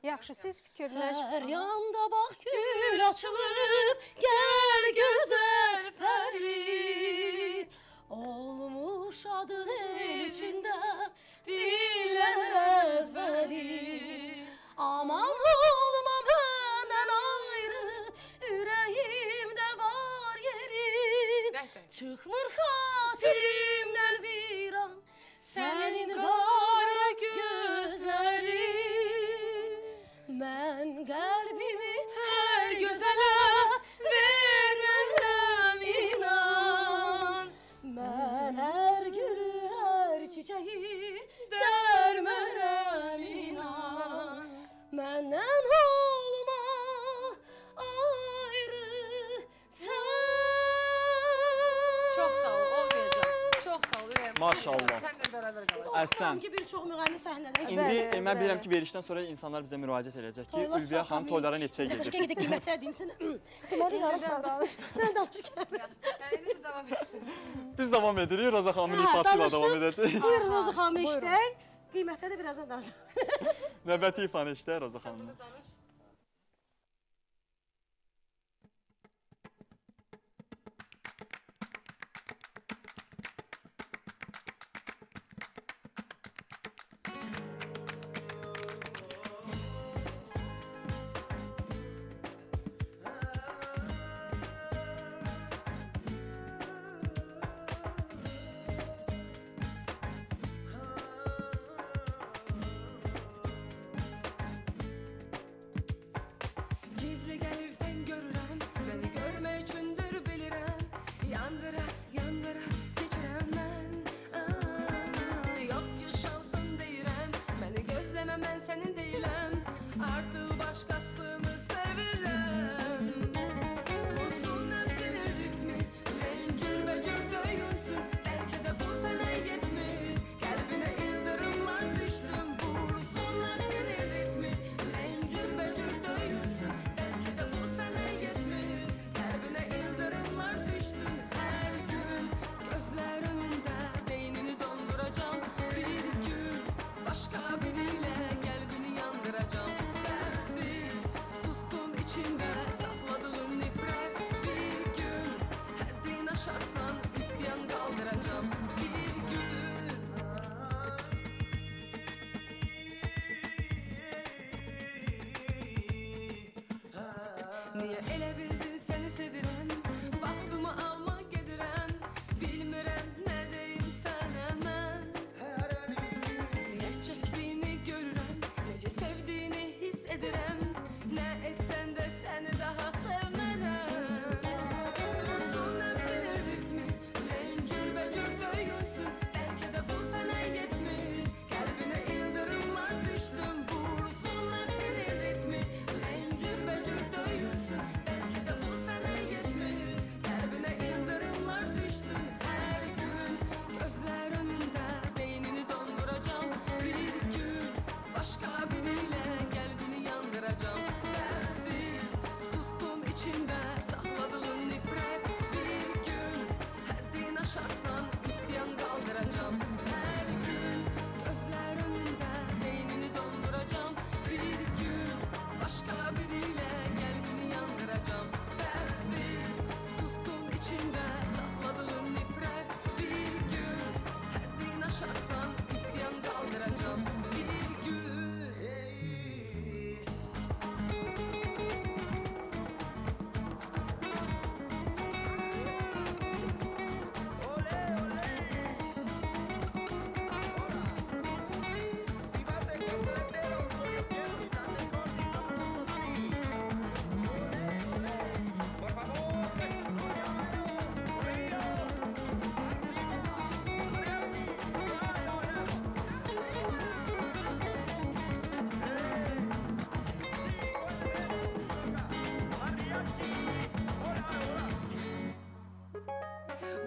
Yaxşı, siz fikirləş. Hər yanda bax gül açılıb, gəl gözəl pərli. Olmuş adın el içində, dillər əzbəri. Aman olma məndən ayrı, ürəyimdə var yeri. Çıxmır xatirimdən viran, sənin qara gözlərin. Mən qəlbimi hər gözələ vermərəm inan. Mən hər gülü, hər çiçəyi dərmərəm inan. Məndən olma ayrı sən. Çox sağ ol, olmayacaq. Maşallah. Sən də bərabər qalacaq. Əhsən. Ki bir çox müğənni səhnədə. İndi mən bilirəm ki, verilişdən sonra insanlar bizə müraciət edəcək ki, Ülviyə xanım toylara neçəyə gedir? Qaşqa gedək qiymətlər deyim sənə. Deməli yarım saat. Sən danış gəl. Yəni davam etsin. Biz davam edirik, Roza xanımın ifası ilə davam edəcək. Buyurun Roza xanım işlək. Qiymətləri də birazdan danışaq. Növbəti ifanı işlək Roza xanımın. Gizli gəlirsən görürəm, məni görmək üçündür bilirəm. Yandıra, yandıra keçirəm mən. Yox ki şansın deyirəm, məni gözləmə mən sənin deyiləm. Artıq başqasını sevirəm. Uzun nəfsinin ritmi, ürəyin cürbəcür döyünsün. Bəlkə də bu sənə yetmir, qəlbinə ildırımlar düşsün. Vursun nəfsinin ritmi, ürəyin cürbəcür döyünsün. Bəlkə də bu sənə yetmir, qəlbinə ildırımlar düşsün. Hər gün gözlər önündə beynini donduracam. Bir gün başqa biriyle qəlbini yandıracam. Bəsdir, sustun içində saxladığın nifrət. Bir gün həddini aşarsan üsyan qaldıracam. Bir gün niyə elə bildin səni sevirəm? Vaxtımı almaq gedirəm. Bilmirəm nə deyim sənə mən. Ziyyət çəkdiyini görürəm, necə sevdiyini hiss edirəm. Nə etsən də səni daha sevmərəm. Uzun nəfsinin ritmi, ürəyin cürbəcür döyünsün. Bəlkə də bu sənə yetmir, qəlbinə ildırımlar düşsün. Vursun nəfsinin ritmi, ürəyin cürbəcür döyünsün. Bəlkə də bu sənə yetmir, qəlbinə ildırımlar düşsün. Hər gün gözlər önündə beynini donduracam. Bir gün başqa biriyle qəlbini yandıracam. Bəsdir, sustun içində saxladığın nifrət. Bir gün həddini aşarsan üsyan qaldıracam. Hər gün gözlər önündə beynini donduracam. Bir gün başqa biriyle qəlbini yandıracam. Bəsdir, sustun içində saxladığın nifrət. Bir gün həddini aşarsan üsyan qaldıracam. Bir gün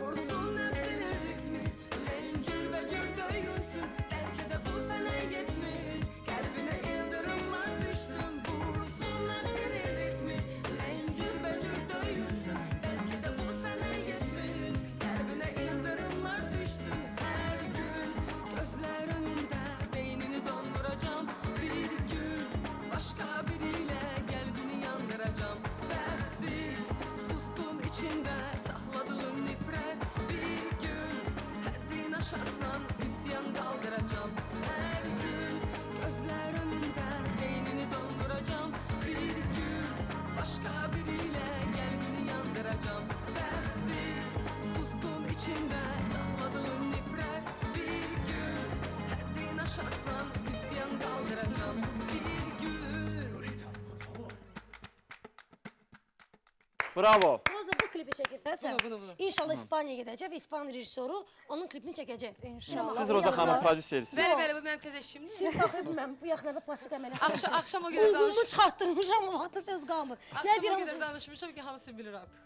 vursun nəfsinin ritmi, ürəyin cürbəcür döyünsün. Bəlkə də bu sənə yetmir, qəlbinə ildırımlar düşsün. Vursun nəfsinin ritmi, ürəyin cürbəcür döyünsün. Bəlkə də bu sənə yetmir, qəlbinə ildırımlar düşsün. Hər gün gözlər önündə beynini donduracam. Bir gün başqa biriyle qəlbini yandıracam. Bəsdir, sustun içində saxladığın nifrət. Bir gün həddini aşarsan üsyan qaldıracam. Hər gün gözlər önündə beynini donduracam. Bir gün başqa biriyle qəlbini yandıracam. Bəsdir, sustun içində saxladığın nifrət. Bir gün həddini aşarsan üsyan qaldıracam. Bir gün Bravo. Roza bu klipi çəkirsən sən. Bunu. İnşallah İspaniyaya gedəcək və İspan rejissoru onun klipini çəkəcək. İnşallah. Siz Roza xanımın prodüserisiniz. Bəli, bu mənim təzə işimdir. Siz saxlayıb mən bu yaxınlarda plastik əməliyyat. Axşama görə Uyğunumu çıxartdırmışam, vaxtda söz qalmır. Axşama görə danışmışam ki, hamısı bilir artıq.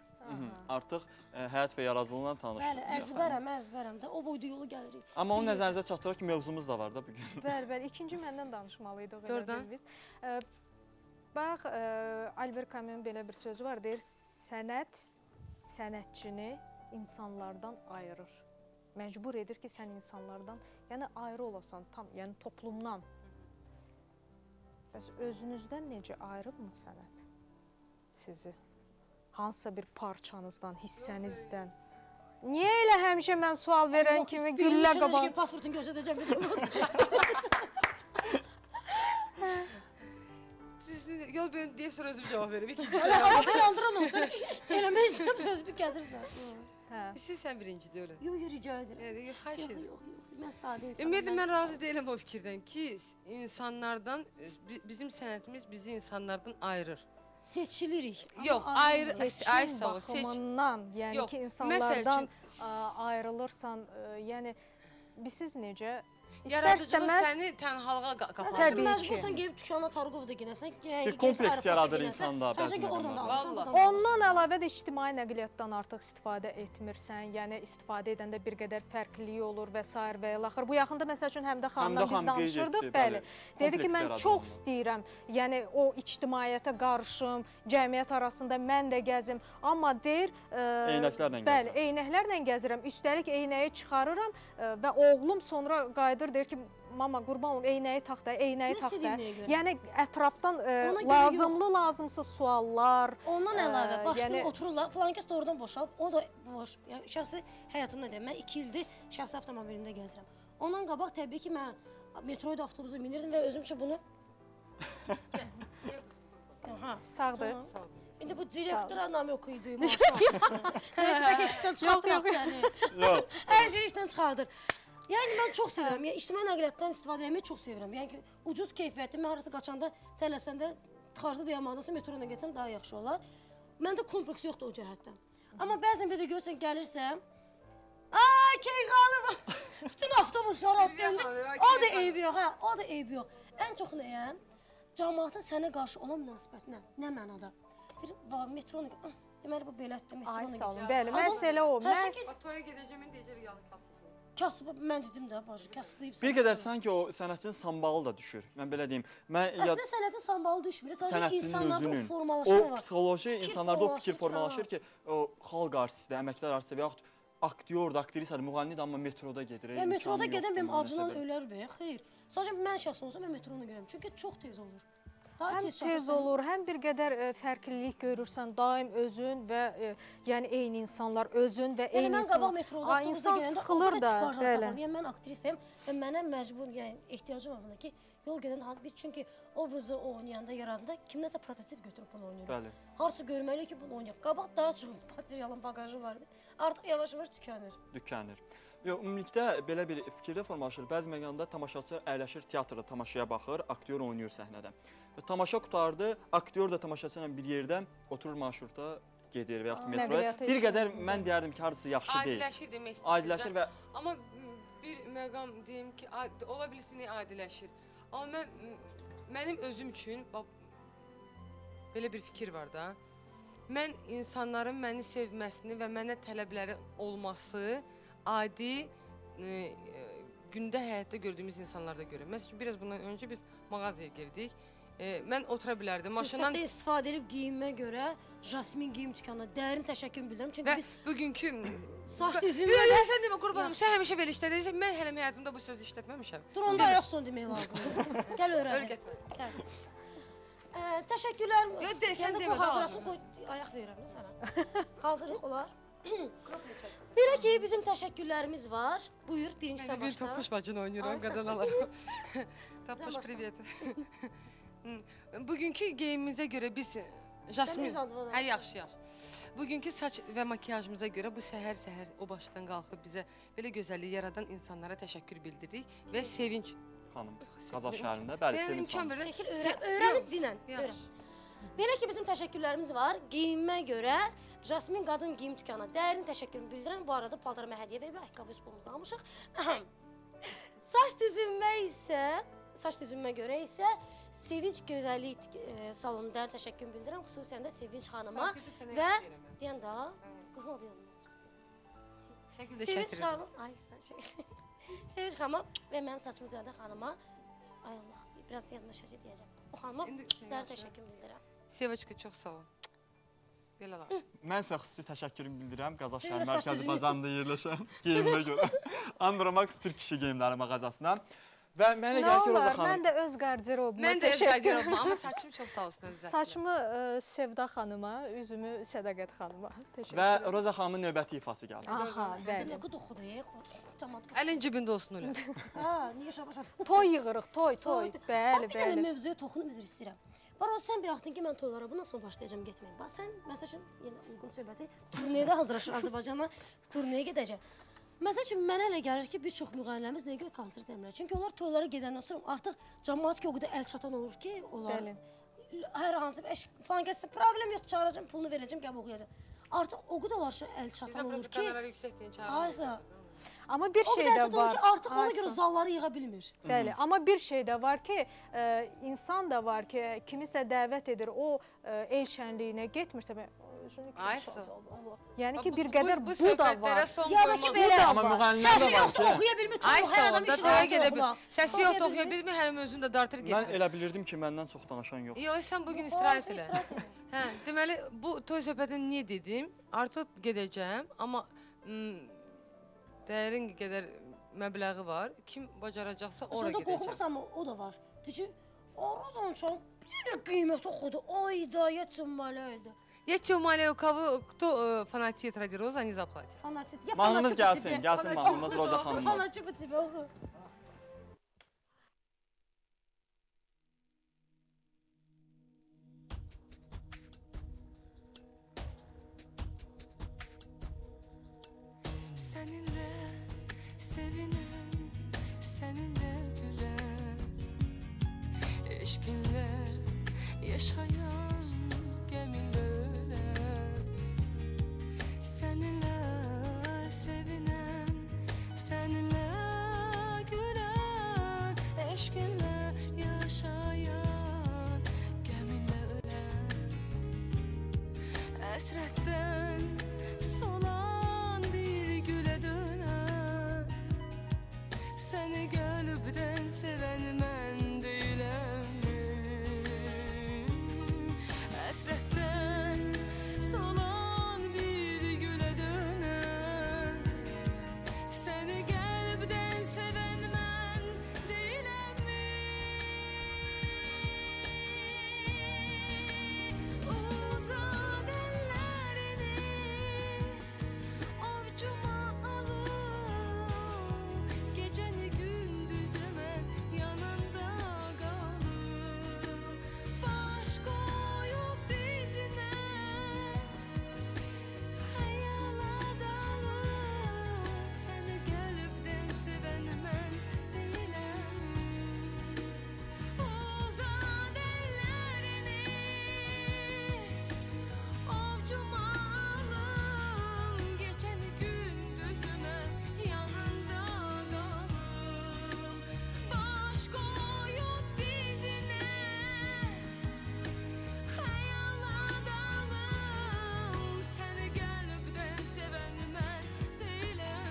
Artıq həyat və yaradıcılığından tanışdıq. Bəli, əzbərəm də. O boyda yolu gəlirik. Amma onu nəzərinizə çatdıraq ki, mövzumuz da var da bugün. Bəli, ikinci məndən danışmalıydıq Doğrudan. elə biz. Bax, Albert Camus'un belə bir sözü var, deyir, sənət sənətçini insanlardan ayırır. Məcbur edir ki, sən insanlardan, yəni ayrı olasan, tam, yəni toplumdan. Bəs özünüzdən necə ayırırmı sənət sizi? Hansısa bir parçanızdan, hissənizdən? Niyə elə həmişə mən sual verən kimi güllə qaban? Pasportunu göstərəcəm. Yol boyu deyə sonra özüm cavab verim. İkinci Haber aldıran oldu. Eləmək istəyirəm söz bir gəzirsən. Siz sən birinci deyil. Yox, rica edirəm. Yox, xahiş Yox, edirəm. yox, yox. Mən sadə insanım. Ümumiyyətlə mən razı deyiləm o fikirdən ki, insanlardan, bizim sənətimiz bizi insanlardan ayırır. Seçilirik. Yox, ayır, ay sağ ol, seç. Baxımından, yəni Yox, ki, məsəl insanlardan üçün ayrılırsan, yəni siz necə yaradıcılıq səni tənhalığa qapatır. Məsələn, məcbursan gəlib dükana Targovda gedəsən. Bir kompleks yaradır insanda bəzən. Ondan əlavə də ictimai nəqliyyatdan artıq istifadə etmirsən, yəni istifadə edəndə bir qədər fərqlilik olur və s. və ilaxır. Bu yaxında məsəl üçün Həmdə xanımla biz danışırdıq, bəli. Dedi ki, mən çox istəyirəm, yəni o ictimaiyyətə qarışım, cəmiyyət arasında mən də gəzim, amma deyir, eynəklərlə gəzirəm. Bəli, eynəklərlə gəzirəm. Üstəlik eynəyi çıxarıram və oğlum sonra qayıdır, deyir ki, mama qurban olum, eynəyi tax da, eynəyi tax da. Yəni ətrafdan lazımsız suallar. Ondan əlavə başlayır otururlar, filan kəs doğrudan boşalıb, o da boş. Yəni şəxsi həyatımda deyirəm, mən 2 ildir şəxsi avtomobilimdə gəzirəm. Ondan qabaq təbii ki, mən metroyda avtobusa minirdim və özüm üçün bunu Sağdır. İndi bu direktora nam yox idi, maşallah. Bəlkə işdən çıxartıraq səni. Hər şey işdən çıxardır. Yəni mən çox sevirəm. Yəni ictimai nəqliyyatdan istifadə etməyi çox sevirəm. Yəni ki, ucuz keyfiyyətli, mən harasa qaçanda, tələsəndə, tıxacda dayanmadasa metro ilə geçsəm daha yaxşı olar. Məndə kompleks yoxdur o cəhətdən. Amma bəzən bir də görsən gəlirsən, Keyxanım, bütün avtobuslar atlandı. O da eybi yox, hə, o da eybi yox. Ən çox nəyə? Cəmaatın sənə qarşı olan münasibətinə, nə mənada? Deyir, metronu, deməli bu belədir, metronu. Ay sağ olun, bəli, məsələ o. Toya gedəcəmin deyəcək yalnız kasıb, mən dedim də, bacı, kasıb deyib. Bir qədər sanki o sənətçinin sambalı da düşür, mən belə deyim. Əslində sənətin sambalı düşmür, sadəcə insanlarda o o formalaşma var. psixoloji insanlarda o fikir formalaşır ki, o xalq artisti, əməkdar artisti və yaxud aktyordur, aktrisadır, müğənnidir, amma metroda gedir. Metroda gedən mənim acından ölər bə, xeyr. Sadəcə mən şəxsən olsam, mən metrona gedəm, çünki çox tez olur. Həm tez olur, həm bir qədər fərqlilik görürsən, daim özün və yəni eyni insanlar, özün və eyni insanlar. Yəni mən qabaq metroda avtobusa gedəndə o qədər çıxarcaq tapıram. Yəni mən aktrisayım və mənə məcbur, yəni ehtiyacım var buna ki, yol gedən biz çünki obrazı oynayanda, yaradanda kimdəsə prototip götürüb bunu oynayır. Bəli. Harca görməliyik ki, bunu oynayaq. Qabaq daha çox materialın bagajı vardı. Artıq yavaş-yavaş tükənir. Yox, ümumilikdə belə bir fikirdə formalaşır. Bəzi məqamda tamaşaçı əyləşir teatrda, tamaşaya baxır, aktyor oynayır səhnədə. Tamaşa qutardı, aktyor da tamaşaçı ilə bir yerdə oturur marşrutda gedir və yaxud metroya. Bir qədər mən deyərdim ki, hardasa yaxşı deyil. Adiləşir demək istəyirəm. Adiləşir və... Amma bir məqam deyim ki, ola bilsin adiləşir. Amma mənim özüm üçün belə bir fikir var da. Mən insanların məni sevməsini və mənə tələbləri olması adi gündə həyatda gördüyümüz insanlarda görürəm. Məsələn üçün, biraz bundan öncə biz mağazaya girdik. Mən otura bilərdim. Fürsətdə istifadə edib giyinmə görə Jasmin giyim dükanına dərin təşəkkür bildirirəm. Çünki biz bugünkü saç düzümlə... Sən demə, qurbanım, sən həmişə belə işlədəysən, mən hələm həyatımda bu sözü işlətməmişəm. Dur, onda ayaq son demək lazımdır. Gəl öyrənək. Öyrə getmə. Təşəkkürlər. Yox, sən demə, hazırlasın, qoy, ayaq verirəm da sənə. Hazırlıq olar. Belə ki, bizim təşəkkürlərimiz var. Buyur, birincisi başla. Bir topuş bacını oynayıram, qadan alarım. Topuş, privyet. Bugünkü geyimimizə görə biz... Jasmin, hə, yaxşı. Bugünkü saç və makiyajımıza görə bu səhər-səhər o başdan qalxıb bizə belə gözəllik yaradan insanlara təşəkkür bildiririk və sevinç. Xanım, Qazax şəhərində, bəli, sevinç xanım. Çəkil, öyrənib dinən. Belə ki, bizim təşəkkürlərimiz var. Giyinmə görə Jasmin qadın giyim dükanına dərin təşəkkürümü bildirəm. Bu arada paltarıma hədiyyə verib, ayaqqabı üstümüzdə almışıq. Saç düzünmə görə isə Sevinç Gözəllik salonundan təşəkkür bildirirəm. Xüsusən də Sevinç xanıma Sakitə sənə və yaxşı deyirəm mən. deyən daha qızın adı yadımda. Şəkildə Sevinç çəkdirirəm. xanım, ay sən Sevinç xanıma və mənim saçımı düzəldən xanıma, ay Allah, biraz yadıma şəcə deyəcəm. O xanıma İndi sən daha yaxşı. təşəkkür bildirirəm. Sevaçka, çox sağ ol. Belə var. Mən sizə xüsusi təşəkkürümü bildirirəm. Qazax Siz şəhər də saç mərkəzi düzünü- bazarında yerləşən geyimə görə. Andromax Türk kişi geyimləri mağazasına. Və mənə Nə gəlir ki, Roza olar, xanım. mən də öz qarderobuma Mən də təşəkkür özgərdirəm, amma saçım çox sağ olsun özəltdirəm. Saçımı Sevda xanıma, üzümü Sədaqət xanıma təşəkkür Və edirəm. Roza xanımın növbəti ifası gəlsin. Aha, Sizdə bəli. nə qədər xuduya, cəmat. Əlin cibində olsun öyle. Ha, niyə şabaşat? Toy yığırıq, toy, toy. Bəli, Bir dənə bəli. mövzuya toxunub üzr istəyirəm. Var o sən bir vaxtın ki, mən toylara bundan sonra başlayacağam getməyə. Bax sən məsəl üçün yenə uyğun söhbəti turnirdə hazırlaşır Azərbaycana turnirə gedəcək. Məsəl üçün mənə elə gəlir ki, bir çox müğənnilərimiz nəyə görə konsert vermirlər? Çünki onlar toylara gedəndən sonra artıq cəmaət ki, o qədər əl çatan olur ki, onlar Bəli. hər hansı bir eşq falan gəlsə problem yox, çağıracağam, pulunu verəcəm, gəl oxuyacağam. Artıq o qədər onlar əl çatan Bizdən olur burası ki, kameralar yüksək deyin çağırın. aysa Amma bir o şey qədər də çatan olur var. ki, artıq ona görə Aysun. zalları yığa bilmir. Bəli, amma bir şey də var ki, insan da var ki, kimisə dəvət edir, o el şənliyinə getmirsə, özünü kim Aysun. çaldı? Yəni ki, Bu- bir qədər bu bu da söhbətlərə var. son Ya da ki, qoymaq. belə- Amma müğənnilər Səsi də var yoxdur, ki. oxuya bilmir, Ay hər sağ ol, adam da işini toya razı gedə bil. oxumaq. Səsi yoxdur, oxuya bilmir, həlim özünü də dartır Mən getmir. elə bilirdim ki, məndən çox danışan yox. Yox, sən bugün istirahət elə. Hə, deməli bu toy söhbətini niyə dedim? Artıq gedəcəm, amma dərin qədər məbləği var. Kim bacaracaqsa ora Sonra gedəcəm. qorxmursan o da var. Deyir, Orazan çox bir qiymət oxudu. Ayda yetməli. Едьте умоляю, кого, кто фанатеет ради розы, они заплатят. Fanatik. Ya Mahnınız fanatik bu gəlsin, tipə. gəlsin mahnımız Roza xanımdan. Fanatik bu tipə oxu. Seninle sevinen, seninle gülen, eşkinle yaşayan, gemiyle ölen. Seninle sevinen, seninle gülen, eşkinle yaşayan, gemiyle ölen. Esretten solan bir güle dönen, seni gönülden seven ben değilim. Esretten solan bir güle dönen, seni gönülden seven ben değilim. Uzat ellerini avcuma alıp, geceni gündüzüme yanında kalıp, baş koyup dizine, hayala dalıp, seni gönülden seven ben değilim. Uzat ellerini avcuma alım, geceni gündüzüme yanında kalım, baş koyup dizine, hayala dalım, seni gönülden seven ben değilim.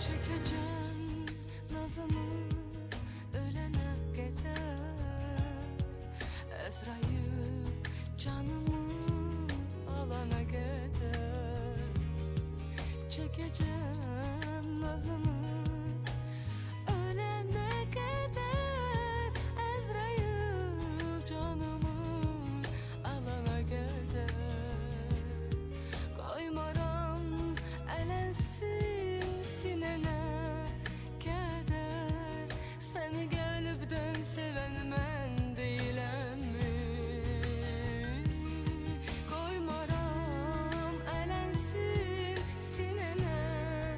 Çekeceğim nazımı ölene kadar, Ezrail canımı alana kadar. Çekeceğim nazımı ölene kadar, Ezrail canımı alana kadar. Koymaram elensin sinene keder, seni gönülden seven ben değilim. Koymaram elensin sinene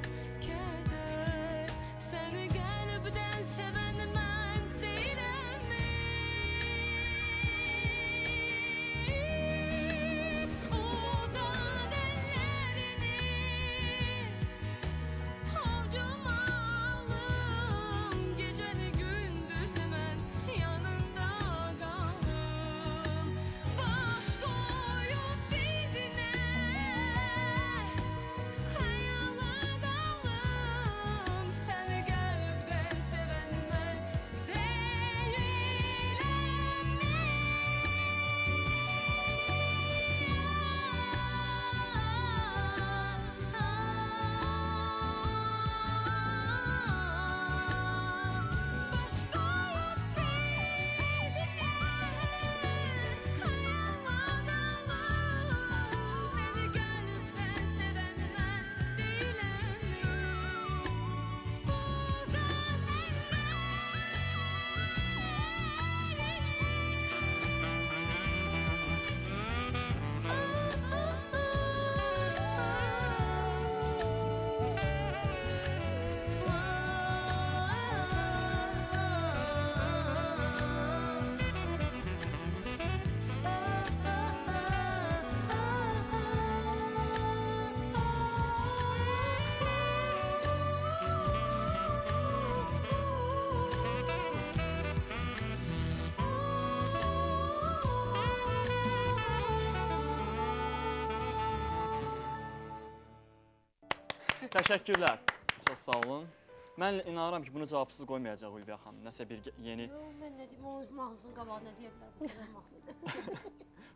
Təşəkkürlər. Çox sağ olun. Mən inanıram ki, bunu cavabsız qoymayacaq Ülviyə xanım. Nəsə bir yeni... Mən nə deyim, onun mahnısının qabağına deyə bilərəm.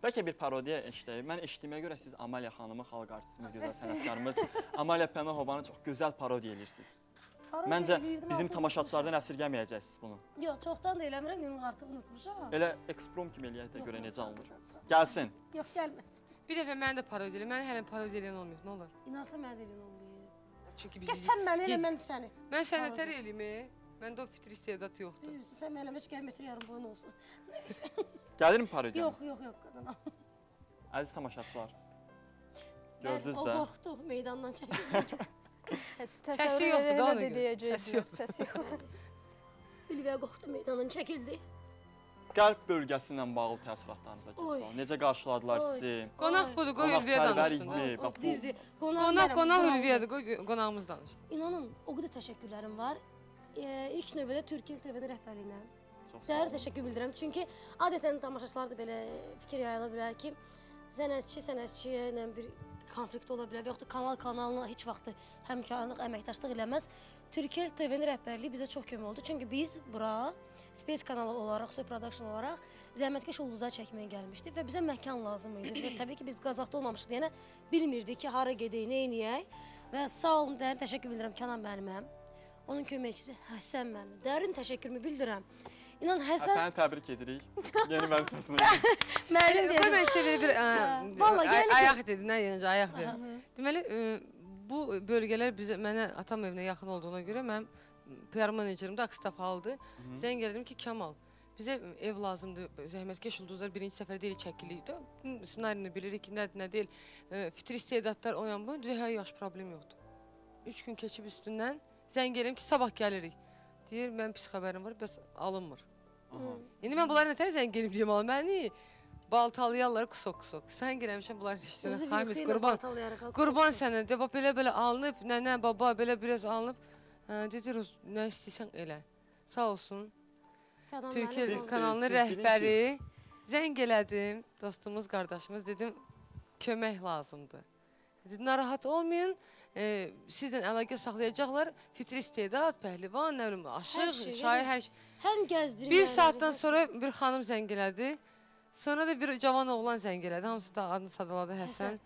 Bəlkə bir parodiya eşidəyim. Mən eşitdiyimə görə siz Amaliya xanımı, xalq artistimiz, gözəl sənətkarımız Amaliya Pənahovanı çox gözəl parodiya edirsiniz. Məncə bizim tamaşaçılardan əsirgəməyəcəksiniz bunu. Yox, çoxdan da eləmirəm, indi artıq unutmuşam. Elə eksprom kimi eləyək də görə necə alınır. Gəlsin. Yox, gəlməz. Bir dəfə məni də parodiya elə. Mən hələ parodiya eləyən olmuyor. Nə olur? İnansa mənə də eləyən olmuyor. Çünki Gəl sən məni elə, mən səni. Mən sənətər eləyim. Məndə o fitri istedad yoxdur. Düzdür, sən mənə heç gəl metr yarım boyun olsun. Neysə. Gəlirmi parodiyamız? Yox, qadına. Əziz tamaşaçılar. Gördünüz O də. qorxdu, meydandan çəkildi. Səsi yoxdur da ona görə. Səsi yoxdur. Səsi yoxdur. Ülviyə qorxdu, meydandan çəkildi. Qəlb bölgəsindən bağlı təəssüratlarınıza keçsin. Necə qarşıladılar sizi? Qonaq budur, qoy Ülviyə danışsın. Düzdür. Qonaq Ülviyyədir, qoy qonağımız danışsın. İnanın, o qədər təşəkkürlərim var. İlk növbədə Türkiyə TV-də rəhbərliyinə. Çox sağ Səhər olun. təşəkkür bildirirəm. Çünki adətən tamaşaçılar da belə fikir yayıla bilər ki, sənətçiyə ilə bir konflikt ola bilər və yaxud da kanalına heç vaxt həmkarlıq, əməkdaşlıq eləməz. Türkiyə TV-nin rəhbərliyi bizə çox kömək oldu. Çünki biz bura Space kanalı olaraq, Soy Production olaraq zəhmətkeş ulduzlar çəkməyə gəlmişdik və bizə məkan lazım idi. Və təbii ki, biz Qazaxda olmamışıq deyənə bilmirdik ki, hara gedək, nə edək. Və sağ olun, dərin təşəkkür bildirirəm Kənan müəllimə. Onun köməkçisi Həsən müəllimə. Dərin təşəkkürümü bildirirəm. İnan Həsən... Səni təbrik edirik. Yeni vəzifəsində. Müəllim Qoy mən sizə bir ayaq dedi, nə yenicə ayaq verim. Deməli, bu bölgələr mənə atam evinə yaxın olduğuna görə mənim PR menecerim də Akstafaldır. Zəng elədim ki, Kamal, bizə ev lazımdır, zəhmətkeş ulduzlar birinci səfər deyil çəkiliydi. Sinarini bilirik ki, nə deyil, fitri istedadlar o yan bu, hə, yaxşı, problem yoxdur. 3 gün keçib üstündən zəng elədim ki, sabah gəlirik. Deyir, mənim pis xəbərim var, bəs alınmır. İndi mən bunları nətər zəng eləyib deyəm, məni baltalayarlar qusok-qusok. Sən girəmişəm bunların işlərinə, xamiz, qurban sənə, de, belə alınıb, nənə, baba, belə biraz alınıb. Dedir, nə istəyirsən elə. Sağ olsun. Türkiyə kanalının rəhbəri. Zəng elədim, dostumuz, qardaşımız, dedim, kömək lazımdır. Dedim, narahat olmayın, sizlə əlaqə saxlayacaqlar, fitri istedad, pəhlivan, nə bilim, aşıq, şair, hər şey. Həm gəzdirim. Bir saatdan sonra bir xanım zəng elədi. Sonra da bir cavan oğlan zəng elədi. Hamısı da adını sadaladı Həsən.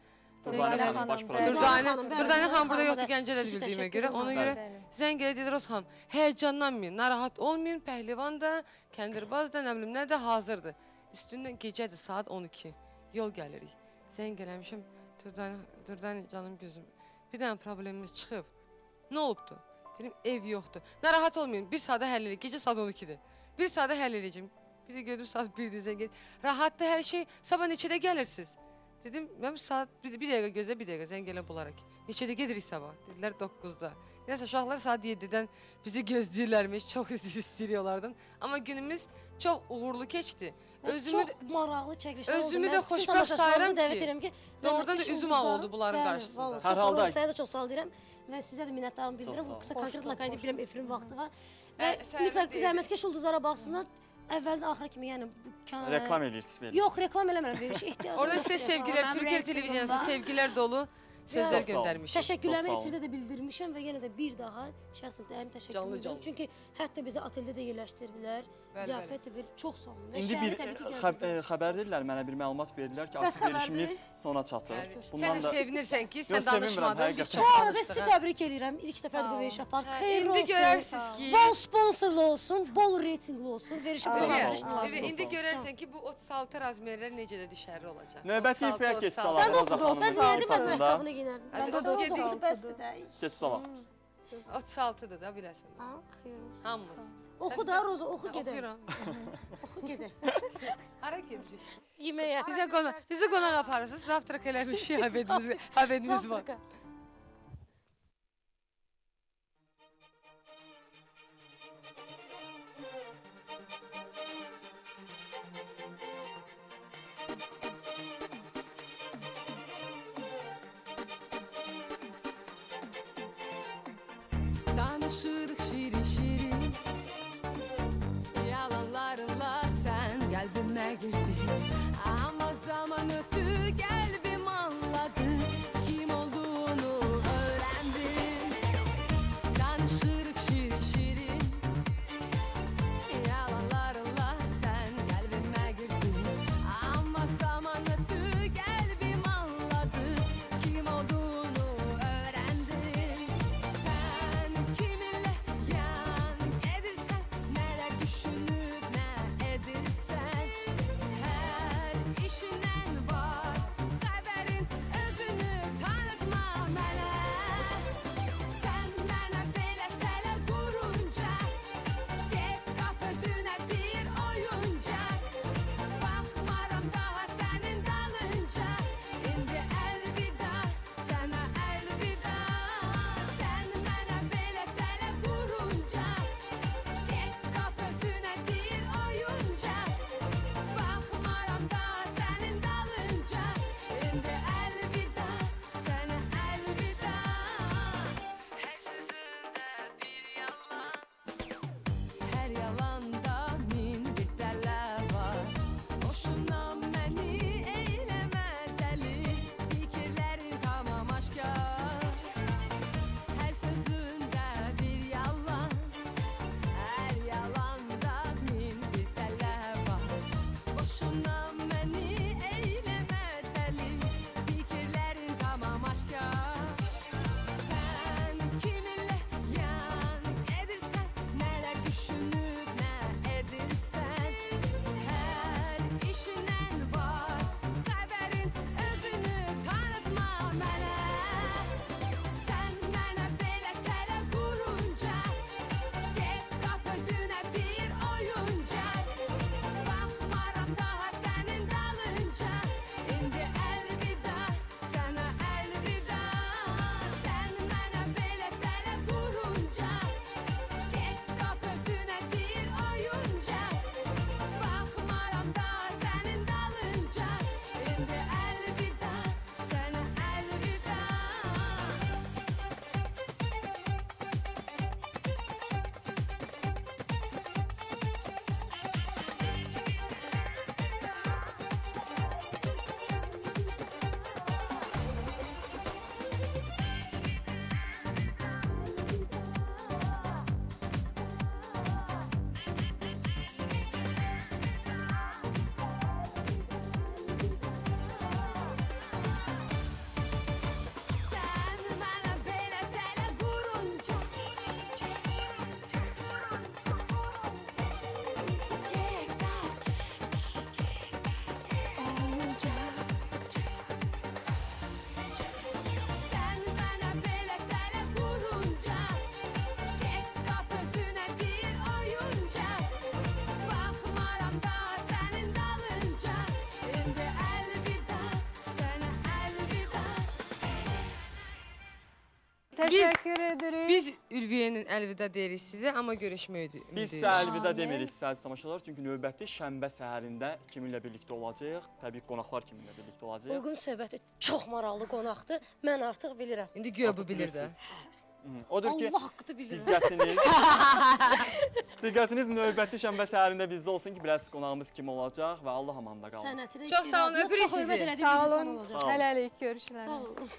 Dürdanə xanım baş prodüser. Dürdanə xanım burada yoxdur, Gəncədə bildiyimə görə. Ona görə zəng elədi, dedi, Roz xanım, həyəcanlanmayın, narahat olmayın, pəhlivan da, kəndirbaz da, nə bilim, nə də hazırdır. Üstündən gecədir, saat 12. Yol gəlirik. Zəng eləmişim, Dürdanə canım gözüm. Bir dənə problemimiz çıxıb. Nə olubdur? Dedim, ev yoxdur. Narahat olmayın, bir saata həll edək. Gecə saat 12-dir. Bir saata həll edəcəm. Bir də gördüm saat 1-dir, zəng gəlir. Rahatdır hər şey, sabah neçədə gəlirsiniz? Dedim, mən saat bir dəqiqə gözlə, bir dəqiqə zəng gələn bularaq. Neçədə gedirik sabah? Dedilər 9-da. Nəsə, uşaqlar saat 7-dən bizi gözləyirlərmiş, çox istəyiyorlardan. Amma günümüz çox uğurlu keçdi. Çox maraqlı çəkilişlər oldu. Özümü də xoşbəxt sayıram ki, doğrudan da üzüm ağı oldu bunların qarşısında. Çox sağ olun, sizə də çox sağ ol deyirəm. Və sizə də minnətdarım bildirirəm. Bu qısa konkret lakaydı bilirəm, efrin vaxtı var. Və mütləq zəhmətkeş ulduzlara baxsınlar. Əvvəldən axıra kimi, yəni reklam edirsiniz, verirsiniz. Yox, reklam eləmirəm, veriş ehtiyacım. Orada sizə sevgilər, Türkiyə televiziyasında sevgilər dolu sözlər göndərmişəm. Təşəkkürlərimi efirdə də bildirmişəm və yenə də bir daha şəxsən dərin təşəkkür edirəm. Çünki hətta bizi oteldə də yerləşdirdilər. Ziyafət də bir çox sağ olun. İndi bir xəbər dedilər, mənə bir məlumat verdilər ki, artıq verişimiz sona çatır. Sən də sevinirsən ki, sən danışmadın, biz çox danışdıq. Bu arada sizi təbrik edirəm. İlk dəfədir bu veriş yaparsınız. Xeyirli olsun. İndi görərsiniz ki... Bol sponsorlu olsun, bol reytingli olsun. Verişi lazım. İndi görərsən ki, bu 36 razmerlər necə də düşərli olacaq. Növbəti ifəyə keç salaq. Sən də 30 mən niyə deməz ayaqqabını giyinərdim? Mən də 37 bəsdir də. Keç salaq. 36-dır da, biləsən. Xeyir olsun. Hamımız. Oxu da, Roza, oxu gedək. Oxuyuram. Oxu gedək. Hara gedirik? Yeməyə. Bizi qonaq aparırsınız, zavtrak eləmişik, haberiniz var. Danışırıq şirin şirin, yalanlarınla sen kalbime girdin. Ama zaman ötü kalbim anladı, kim olduğunu öğrendim. İndi elvida, sana elvida. Her sözünde bir yalan. Her yalanda min bir dələ var. Boşuna məni eyləmə dəli. Fikirlərin tamam aşkar. Her sözünde bir yalan. Her yalanda min bir dələ var. Boşuna məni eyləmə dəli. Fikirlərin tamam aşkar. Sen kiminle yan edirsen, neler düşünüp ne edirsen, her işinden var haberin, özünü tanıtma mənə. Sen mənə belə tələ qurunca, get qap özünə bir oyuncaq. Baxmaram daha sənin dalınca, indi əlvida, sana əlvida. Sen mənə belə tələ qurunca, get qap özünə bir oyuncaq. Baxmaram daha sənin dalınca, indi əlvida, sana əlvida. Sen mənə belə tələ qurunca, get qap oyuncaq. Sen mənə belə tələ qurunca, get qap özünə bir oyuncaq. Baxmaram daha sənin dalınca, indi əlvida, sana əlvida. Təşəkkür edirik. Biz Ülviye'nin elvida deyirik sizə, amma görüşmək ümidi. Biz sizə əlvida demirik sizə tamaşaçılar, çünki növbəti şənbə səhərində kiminlə birlikdə olacağıq? Təbii ki, qonaqlar kiminlə birlikdə olacaq? Uyğun söhbəti çox maraqlı qonaqdır. Mən artıq bilirəm. İndi güya bu bilir də. Odur ki, Allah haqqıdır bilirəm. diqqətiniz növbəti şənbə səhərində bizdə olsun ki, biraz qonağımız kim olacaq və Allah amanda qalın. Sənətinə Çox sağ olun, öpürük Çox hörmət sizi. elədiyim Sağ bir insan olun. olacaq. Sağ olun. Hələlik görüşürük. Sağ olun.